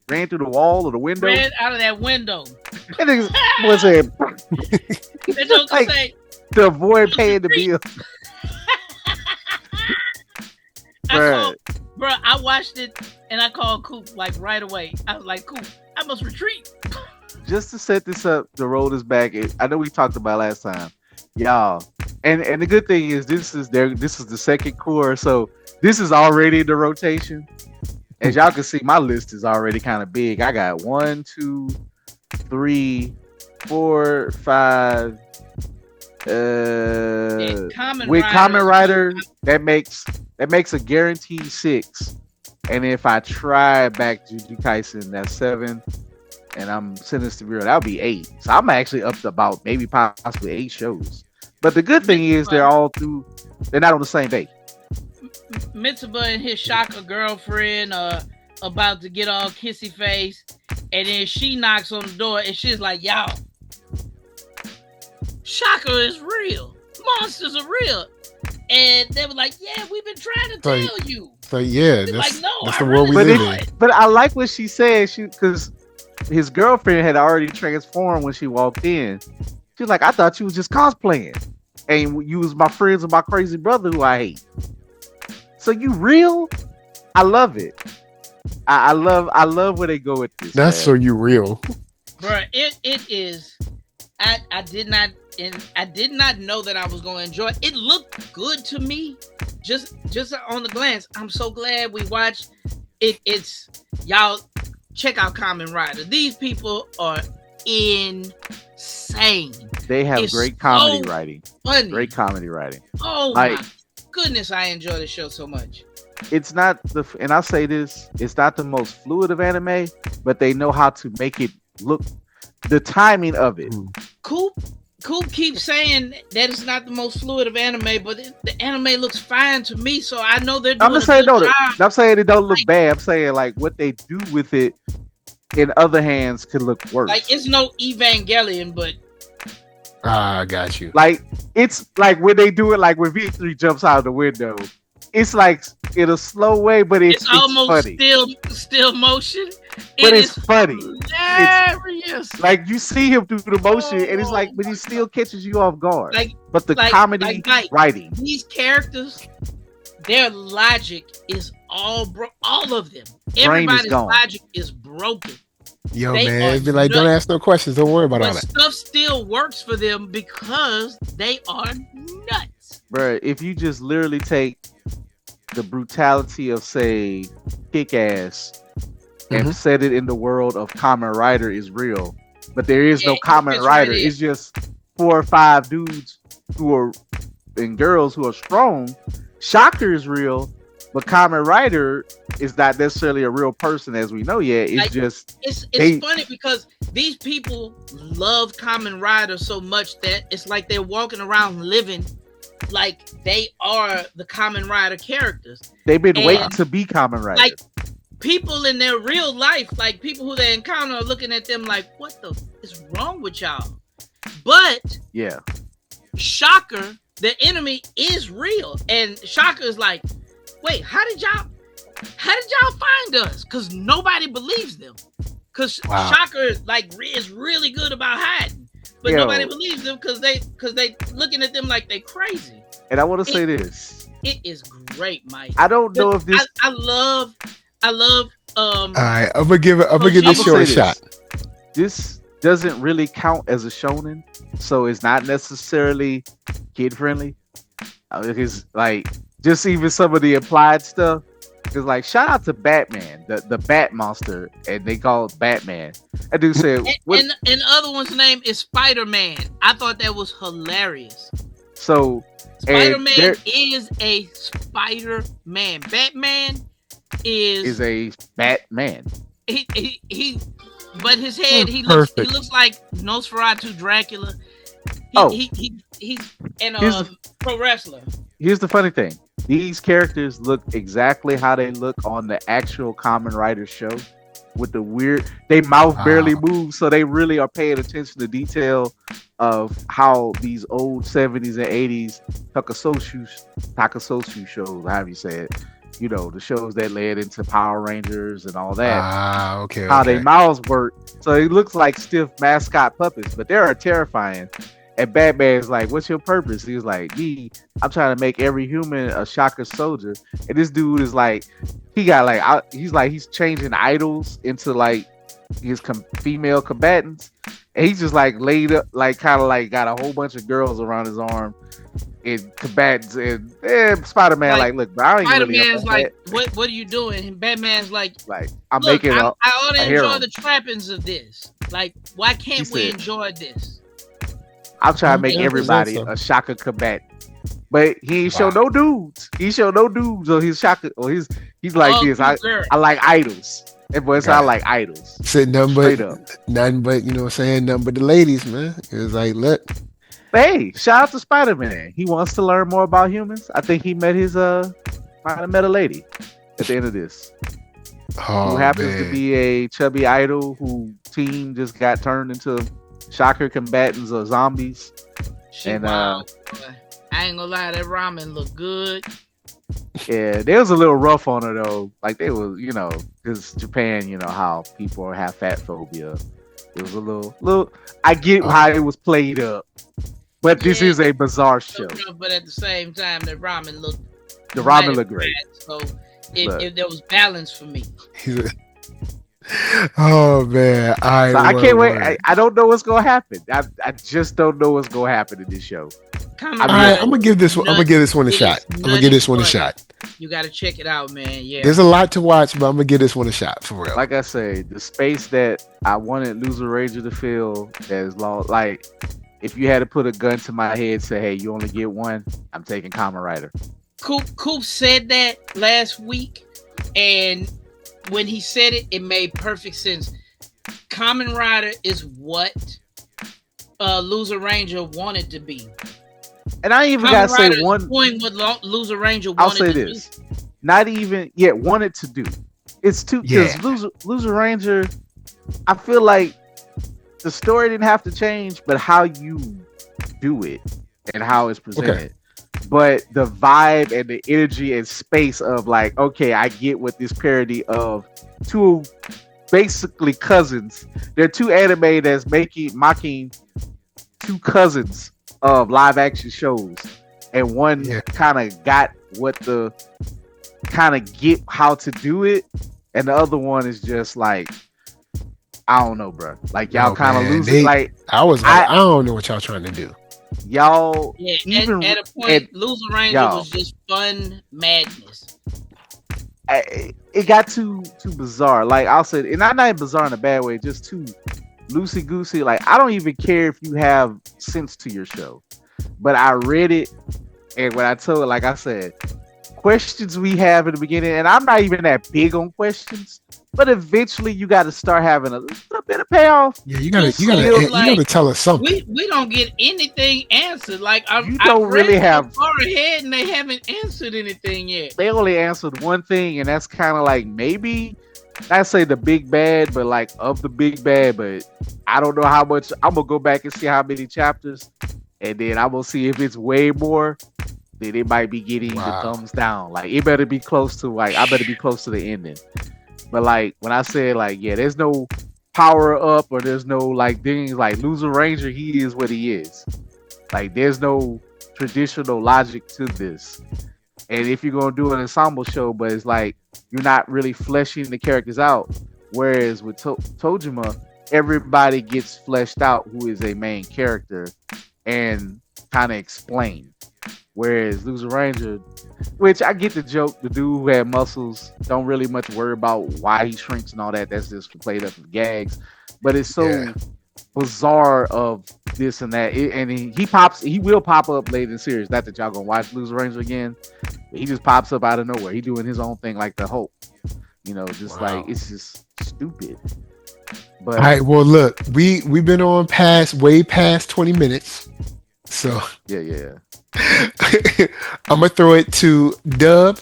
ran through the wall or the window. Ran out of that window. And it was saying, like, to avoid paying the bill. Bro, I watched it and I called Coop like right away. I was like, Coop, I must retreat. Just to set this up, to roll this back, I know we talked about last time, y'all. And the good thing is this is the second core, so this is already in the rotation. As y'all can see, my list is already kind of big. I got 1, 2, 3, 4, 5, With Kamen Rider, that makes a guaranteed 6. And if I try back Jujutsu Kaisen, that's 7. And I'm sentenced to real, that'll be 8. So I'm actually up to about maybe possibly 8 shows. But the good thing is they're not on the same day. Mitsuba and his Shaka girlfriend are about to get all kissy face, and then she knocks on the door and she's like, y'all, Shaka is real. Monsters are real. And they were like, yeah, we've been trying to tell you. So yeah, that's the world we live in. But I like what she said, because his girlfriend had already transformed when she walked in. She's like, I thought you was just cosplaying. And you was my friends and my crazy brother who I hate. So you real? I love it. I love where they go with this. That's man. So you real. Bruh, it is. I did not know that I was going to enjoy it. It looked good to me. Just on the glance. I'm so glad we watched it. It's y'all check out Kamen Rider. These people are insane. They have great comedy writing. Funny. Great comedy writing. Oh my goodness, I enjoy the show so much. It's not and I'll say this, it's not the most fluid of anime, but they know how to make it look, the timing of it. Coop keeps saying that it's not the most fluid of anime, but the anime looks fine to me, so I know they're doing I'm saying I'm saying it don't look bad. I'm saying like what they do with it in other hands could look worse. Like it's no Evangelion, but I got you. Like it's like when they do it, like when V3 jumps out the window, it's like in a slow way, but it's almost funny. still motion. But it's funny. Hilarious. It's like you see him do the motion, and it's like, but he still catches you off guard. But the comedy writing, these characters, their logic is all of them. Everybody's logic is broken. Yo, man, it'd be like, don't ask no questions. Don't worry about all that. Stuff still works for them because they are nuts. Bruh, if you just literally take the brutality of, say, Kick-Ass and set it in the world of Kamen Rider is real, but there is no Kamen Rider. It's just 4 or 5 dudes and girls who are strong. Shocker is real, but Kamen Rider is not necessarily a real person as we know yet. It's it's funny because these people love Kamen Rider so much that it's like they're walking around living like they are the Kamen Rider characters. They've been waiting to be Kamen Rider. Like people in their real life, like people who they encounter are looking at them like, what the is wrong with y'all? But yeah, Shocker, the enemy, is real. And Shocker is like, wait, how did y'all find us? Because nobody believes them. Because Shocker is really good about hiding, but nobody believes them because they looking at them like they crazy. And I want to say this: it is great, Mike. I don't know if this. I love. All right, I'm gonna give this show a shot. This doesn't really count as a shonen, so it's not necessarily kid friendly. It's like just even some of the implied stuff. Because like shout out to Batman, the Bat Monster, and they call it Batman. I do say, and the other one's name is Spider-Man. I thought that was hilarious. So Spider-Man is a Spider-Man. Batman is a Batman. He but his head he looks like Nosferatu Dracula. He's an pro wrestler. Here's the funny thing. These characters look exactly how they look on the actual Kamen Rider show, with the weird, they mouth barely moves, so they really are paying attention to detail of how these old 70s and 80s Takasoshu shows, however you say it, you know, the shows that led into Power Rangers and all that. How they mouths work. So it looks like stiff mascot puppets, but they are terrifying. And Batman's like, what's your purpose? He was like, I'm trying to make every human a Shocker soldier. And this dude is like, he's changing idols into like his female combatants. And he's just like laid up, like kind of like got a whole bunch of girls around his arm in combatants. And Spider-Man like, look, bro, I ain't Spider-Man's like, what are you doing? And Batman's like I'm making I ought to enjoy the trappings of this. Like, why can't we enjoy this? I'm trying to make everybody a Shaka combatant. But he ain't show no dudes. He showed no dudes on his Shaka or he's like this. I like idols. That boy sound like idols. Said nothing but nothing but, you know what I'm saying, nothing but the ladies, man. It was like, look. Hey, shout out to Spider-Man. He wants to learn more about humans. I think he met his might have met a lady at the end of this. Who happens to be a chubby idol who team just got turned into shocker combatants or zombies. And I ain't gonna lie, that ramen look good. Yeah, they was a little rough on her though. Like they was, you know, because Japan, you know how people have fat phobia. It was a little. I get how it was played up, but this is a bizarre show. But at the same time, the ramen looked. The ramen looked great. So if there was balance for me. Oh man, I can't wait. I don't know what's gonna happen. I just don't know what's gonna happen in this show. All right, I'm gonna give this one. I'm gonna give this one a shot. I'm gonna give this one a shot. You gotta check it out, man. Yeah. There's a lot to watch, but I'm gonna give this one a shot for real. Like I say, the space that I wanted Loser Ranger to fill as long, like if you had to put a gun to my head, say, "Hey, you only get one," I'm taking Kamen Rider. Coop said that last week, and when he said it, it made perfect sense. Kamen Rider is what Loser Ranger wanted to be. And I even gotta say one point what Loser Ranger wanted I'll say this. Not even yet wanted to do. It's too because Loser Ranger, I feel like the story didn't have to change, but how you do it and how it's presented. Okay. But the vibe and the energy and space of like, okay, I get what this parody of two basically cousins. They're two anime that's mocking two cousins of live action shows, and one kind of got what the kind of get how to do it, and the other one is just like, I don't know, bro. Like y'all kind of lose it. Like I don't know what y'all trying to do. Y'all, even at a point, Loser Ranger was just fun madness. It got too bizarre. Like I'll say, and not even bizarre in a bad way, just too loosey goosey. Like I don't even care if you have sense to your show, but I read it, and when I told it, like I said, questions we have in the beginning, and I'm not even that big on questions, but eventually you got to start having a little bit of payoff. Yeah, you gotta tell us something. We don't get anything answered. Like you don't really have far ahead, and they haven't answered anything yet. They only answered one thing, and that's kind of like maybe I say the big bad, but like of the big bad. But I don't know how much. I'm gonna go back and see how many chapters, and then I'm gonna see if it's way more. Then it might be getting the thumbs down. Like it better be close to I better be close to the ending. But like when I said like there's no power up or there's no like things like Loser Ranger, he is what he is. Like there's no traditional logic to this. And if you're gonna do an ensemble show, but it's like you're not really fleshing the characters out. Whereas with Tojima, everybody gets fleshed out who is a main character and kind of explained. Whereas Loser Ranger, which I get the joke, the dude who had muscles, don't really much worry about why he shrinks and all that. That's just played up for gags. But it's so bizarre of this and that. He will pop up late in the series. Not that y'all gonna watch Loser Ranger again. But he just pops up out of nowhere. He doing his own thing like the Hulk. You know, just like it's just stupid. But all right, well look, we've been on way past 20 minutes. So yeah. I'm gonna throw it to Dub.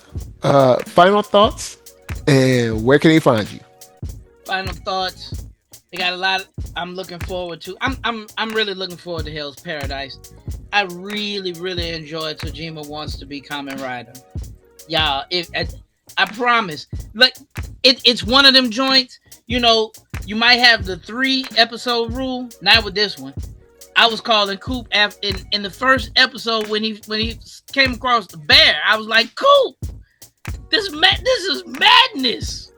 Final thoughts, and where can they find you? Final thoughts. They got a lot. I'm looking forward to. I'm really looking forward to Hell's Paradise. I really enjoyed Tojima Wants to Be Kamen Rider. Y'all, I promise. Like it's one of them joints. You know, you might have the 3-episode rule. Not with this one. I was calling Coop in the first episode when he came across the bear. I was like, Coop, this is madness.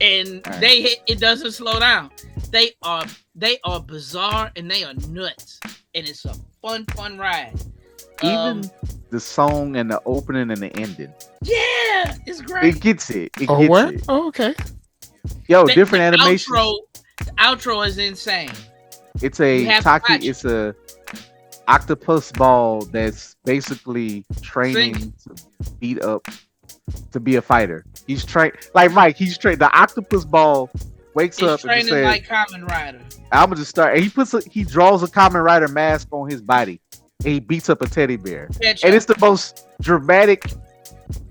And it doesn't slow down. They are bizarre and they are nuts. And it's a fun ride. Even the song and the opening and the ending. Yeah, it's great. It gets it. Oh, okay. Yo, different animation. The outro is insane. It's a Taki. It's a octopus ball that's basically training to beat up to be a fighter. He's trained like Mike. He's trained. The octopus ball wakes He's up and training says, like Kamen Rider. "I'm gonna just start." And he draws a Kamen Rider mask on his body, and he beats up a teddy bear. And it's the most dramatic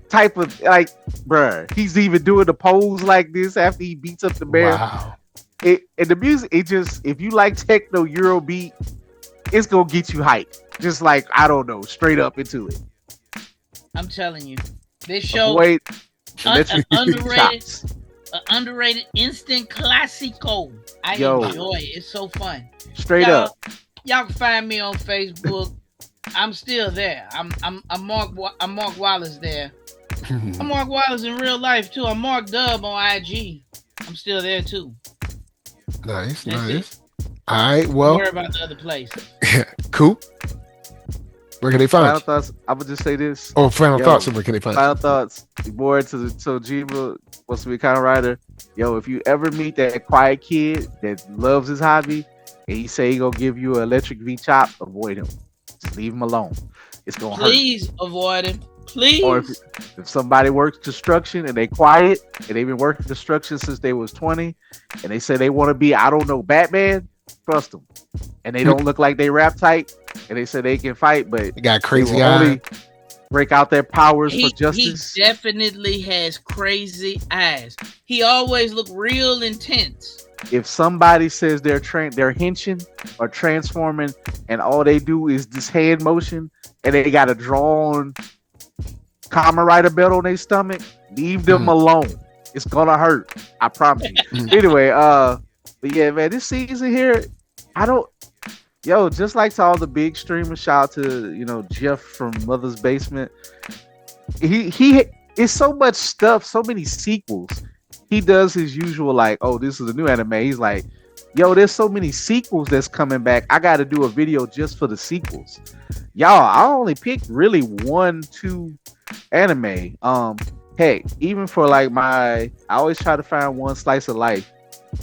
type of like, bruh. He's even doing the pose like this after he beats up the bear. Wow. And the music, it just, if you like techno Eurobeat, it's gonna get you hyped. Just like, I don't know, straight up into it. I'm telling you, this show underrated instant classico. I enjoy it. It's so fun. Straight up. Y'all can find me on Facebook. I'm still there. I'm Mark Wallace there. I'm Mark Wallace in real life too. I'm Mark Dub on IG. I'm still there too. Nice, That's nice. It. All right, well. Don't worry about the other place. COOP. Where can they find Final you? thoughts. I'm gonna just say this. Final thoughts. Where can they find Final thoughts. More to Jiba wants to be a Kamen Rider. Yo, if you ever meet that quiet kid that loves his hobby and he say he gonna give you an electric V chop, avoid him. Just leave him alone. It's gonna hurt. Please avoid him. Please. Or if somebody works construction and they quiet and they've been working construction since they was 20 and they say they want to be, I don't know, Batman, trust them. And they don't look like they rap tight and they say they can fight, but they got crazy eyes. Only break out their powers for justice. He definitely has crazy eyes. He always look real intense. If somebody says they're henching or transforming and all they do is this hand motion and they got a drawn Kamen Rider belt on their stomach, leave them alone. It's gonna hurt. I promise you. Anyway, but yeah, man, this season here, just like to all the big streamers, shout out to, Jeff from Mother's Basement. He it's so much stuff, so many sequels. He does his usual like, oh, this is a new anime. He's like, yo, there's so many sequels that's coming back. I got to do a video just for the sequels. Y'all, I only picked really 1-2 anime. Hey, even for like I always try to find one slice of life.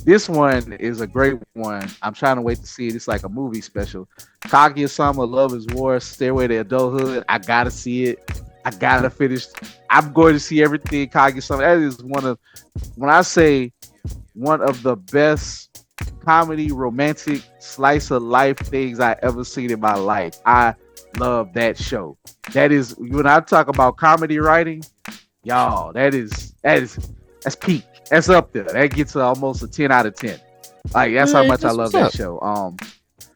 This one is a great one. I'm trying to wait to see it. It's like a movie special. Kaguya-sama Love is War, Stairway to Adulthood. I gotta see it. I gotta finish. I'm going to see everything Kaguya-sama. That is when I say one of the best comedy, romantic, slice of life things I ever seen in my life. I love that show. That is, when I talk about comedy writing, y'all, that's peak. That's up there. That gets almost a 10 out of 10. Like, that's how much I love that show.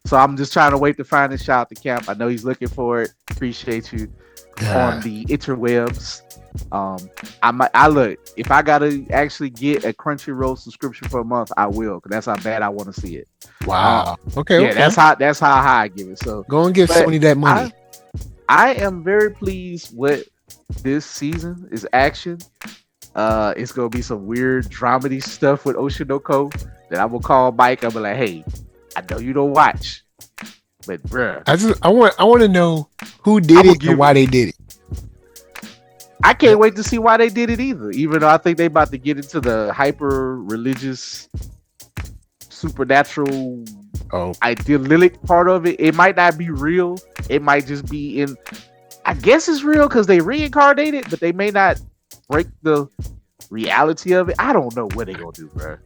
So I'm just trying to wait to find this. Shout out to Camp. I know he's looking for it. Appreciate you on the interwebs. I look, if I gotta actually get a Crunchyroll subscription for a month, I will, because that's how bad I want to see it. Wow. Okay. That's how high I give it. So go and give Sony that money. I am very pleased with this season. Is action. It's gonna be some weird dramedy stuff with Oshinoko that I will call Mike. I'll be like, hey, I know you don't watch, but bruh, I want to know who did it and why they did it. I can't wait to see why they did it either. Even though I think they about to get into the hyper religious, supernatural, idyllic part of it. It might not be real. It might just be in. I guess it's real because they reincarnated, but they may not break the reality of it. I don't know what they gonna do, bro.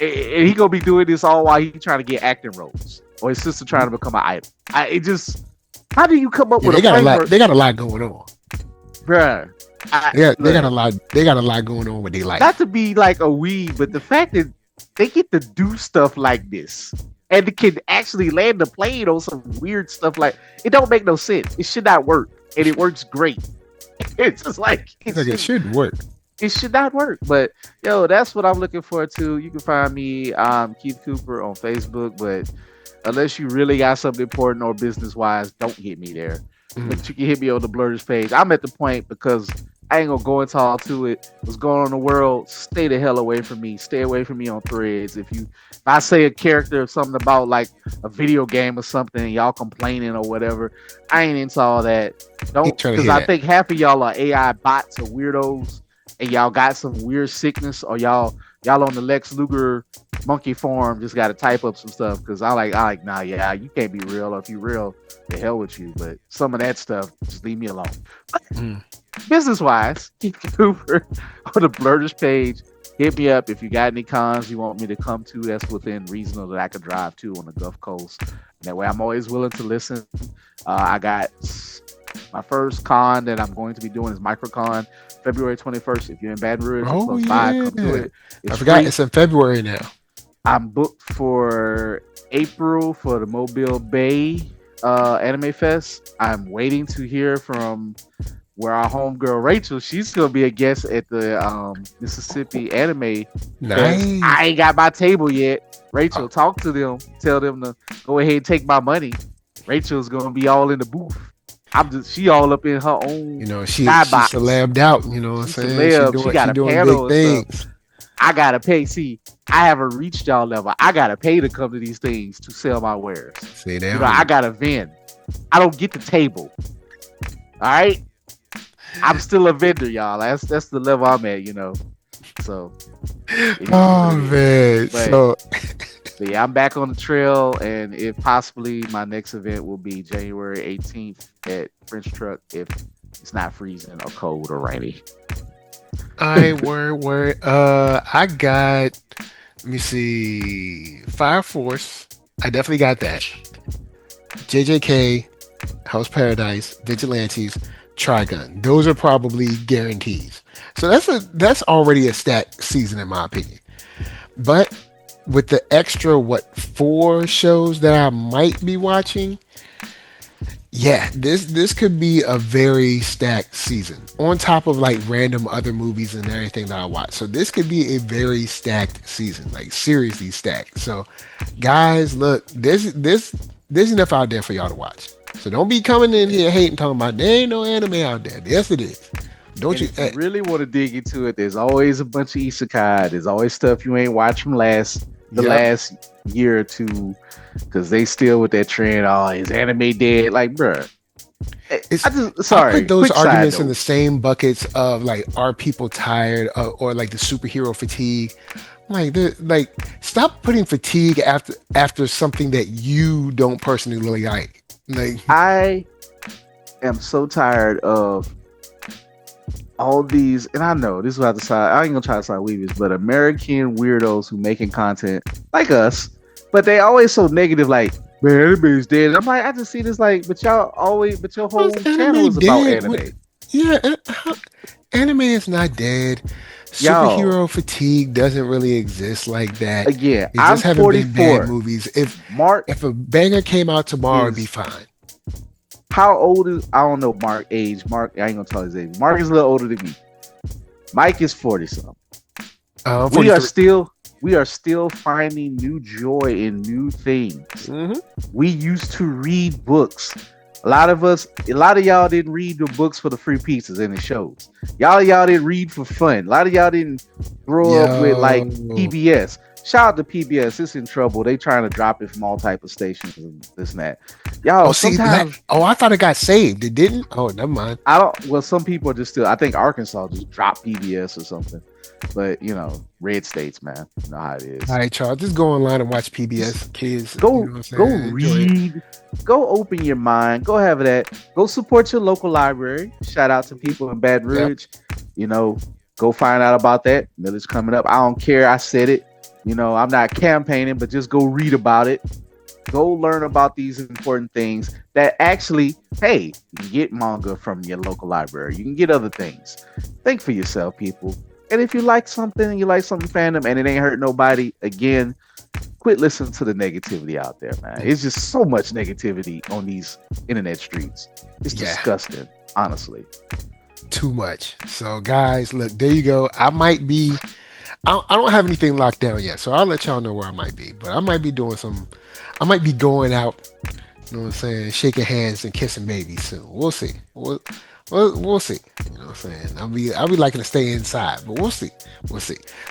And he gonna be doing this all while he trying to get acting roles, or his sister trying to become an idol. How do you come up with a framework? They got a lot going on. Bruh, they got a lot. They got a lot going on with their life. Not to be like a weed, but the fact that they get to do stuff like this and they can actually land the plane on some weird stuff like it don't make no sense. It should not work, and it works great. It's just like it should work. It should not work, but yo, that's what I'm looking forward to. You can find me, Keith Cooper, on Facebook, but unless you really got something important or business wise, don't hit me there. But you can hit me on the Blurters page. I'm at the point, because I ain't gonna go into all to it. What's going on in the world? Stay the hell away from me. Stay away from me on Threads. If I say a character or something about like a video game or something, and y'all complaining or whatever, I ain't into all that. Don't, because I think half of y'all are AI bots or weirdos, and y'all got some weird sickness, or y'all on the Lex Luger monkey form. Just got to type up some stuff because nah, yeah, you can't be real. Or if you real, the hell with you. But some of that stuff, just leave me alone. Business wise, Keith Cooper on the Blurtish page. Hit me up if you got any cons you want me to come to that's within reason or that I could drive to on the Gulf Coast. That way, I'm always willing to listen. I got my first con that I'm going to be doing is MicroCon, February 21st. If you're in Baton Rouge, close by, come to it. I forgot it's in February now. I'm booked for April for the Mobile Bay Anime Fest. I'm waiting to hear from where our homegirl Rachel, she's gonna be a guest at the Mississippi Anime Fest. I ain't got my table yet. Rachel, talk to them, tell them to go ahead and take my money. Rachel's gonna be all in the booth. She all up in her own. You know, she's celebed out. You know what I'm saying? She got a panel big things. I gotta pay. See, I haven't reached y'all level. I gotta pay to come to these things to sell my wares. See, there I gotta vend. I don't get the table. All right. I'm still a vendor, y'all. That's the level I'm at, you know. So, oh man. So yeah, I'm back on the trail, and if possibly my next event will be January 18th at French Truck if it's not freezing or cold or rainy. Word. I got. Let me see. Fire Force. I definitely got that. JJK, House Paradise, Vigilantes, Trigun. Those are probably guarantees. So that's already a stacked season in my opinion. But with the extra 4 shows that I might be watching, yeah, this could be a very stacked season on top of like random other movies and everything that I watch. So this could be a very stacked season, like seriously stacked. So guys, look, there's enough out there for y'all to watch. So don't be coming in here hating, talking about there ain't no anime out there. Yes, it is. Don't you? If you really want to dig into it, there's always a bunch of isekai. There's always stuff you ain't watched from last year or two, because they still with that trend. Oh, is anime dead? Like, bruh. I put those arguments in the same buckets of like, are people tired or like the superhero fatigue? Like, stop putting fatigue after something that you don't personally like. Like, I am so tired of all these, and I know this is about to sound, I ain't gonna try to sound weavies, but American weirdos who making content like us, but they always so negative, like, man, anime is dead. And I'm like, I just see this like, but your whole channel is about anime. Anime is not dead. Superhero fatigue doesn't really exist like that. Again, it just haven't been bad movies. If a banger came out tomorrow, it'd be fine. How old is, I don't know Mark age. Mark, I ain't gonna tell his age. Mark is a little older than me. Mike is 40 something. We are still finding new joy in new things. Mm-hmm. We used to read books. A lot of y'all didn't read the books for the free pizzas and the shows. Y'all didn't read for fun. A lot of y'all didn't grow up with like PBS. Shout out to PBS. It's in trouble. They trying to drop it from all type of stations and this and that. Y'all, I thought it got saved. It didn't? Oh, never mind. Some people are just still, I think Arkansas just dropped PBS or something. But, you know, red states, man. You know how it is. All right, Charles. Just go online and watch PBS, kids. Go read. Go open your mind. Go have that. Go support your local library. Shout out to people in Baton Rouge. Yep. You know, go find out about that. Miller's coming up. I don't care. I said it. You know, I'm not campaigning, but just go read about it. Go learn about these important things that actually, hey, you can get manga from your local library. You can get other things. Think for yourself, people. And if you like something and you like something fandom and it ain't hurt nobody, again, quit listening to the negativity out there, man. It's just so much negativity on these internet streets. It's disgusting, honestly. Too much. So, guys, look, there you go. I don't have anything locked down yet, so I'll let y'all know where I might be. But I might be going out, you know what I'm saying, shaking hands and kissing babies soon. We'll see. We'll see. You know what I'm saying? I'll be liking to stay inside, but we'll see.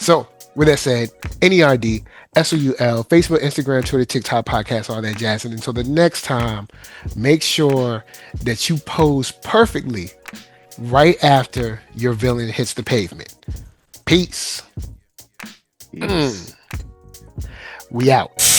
So, with that said, NERD, SOUL, Facebook, Instagram, Twitter, TikTok, podcast, all that jazz. And until the next time, make sure that you pose perfectly right after your villain hits the pavement. Peace. We out.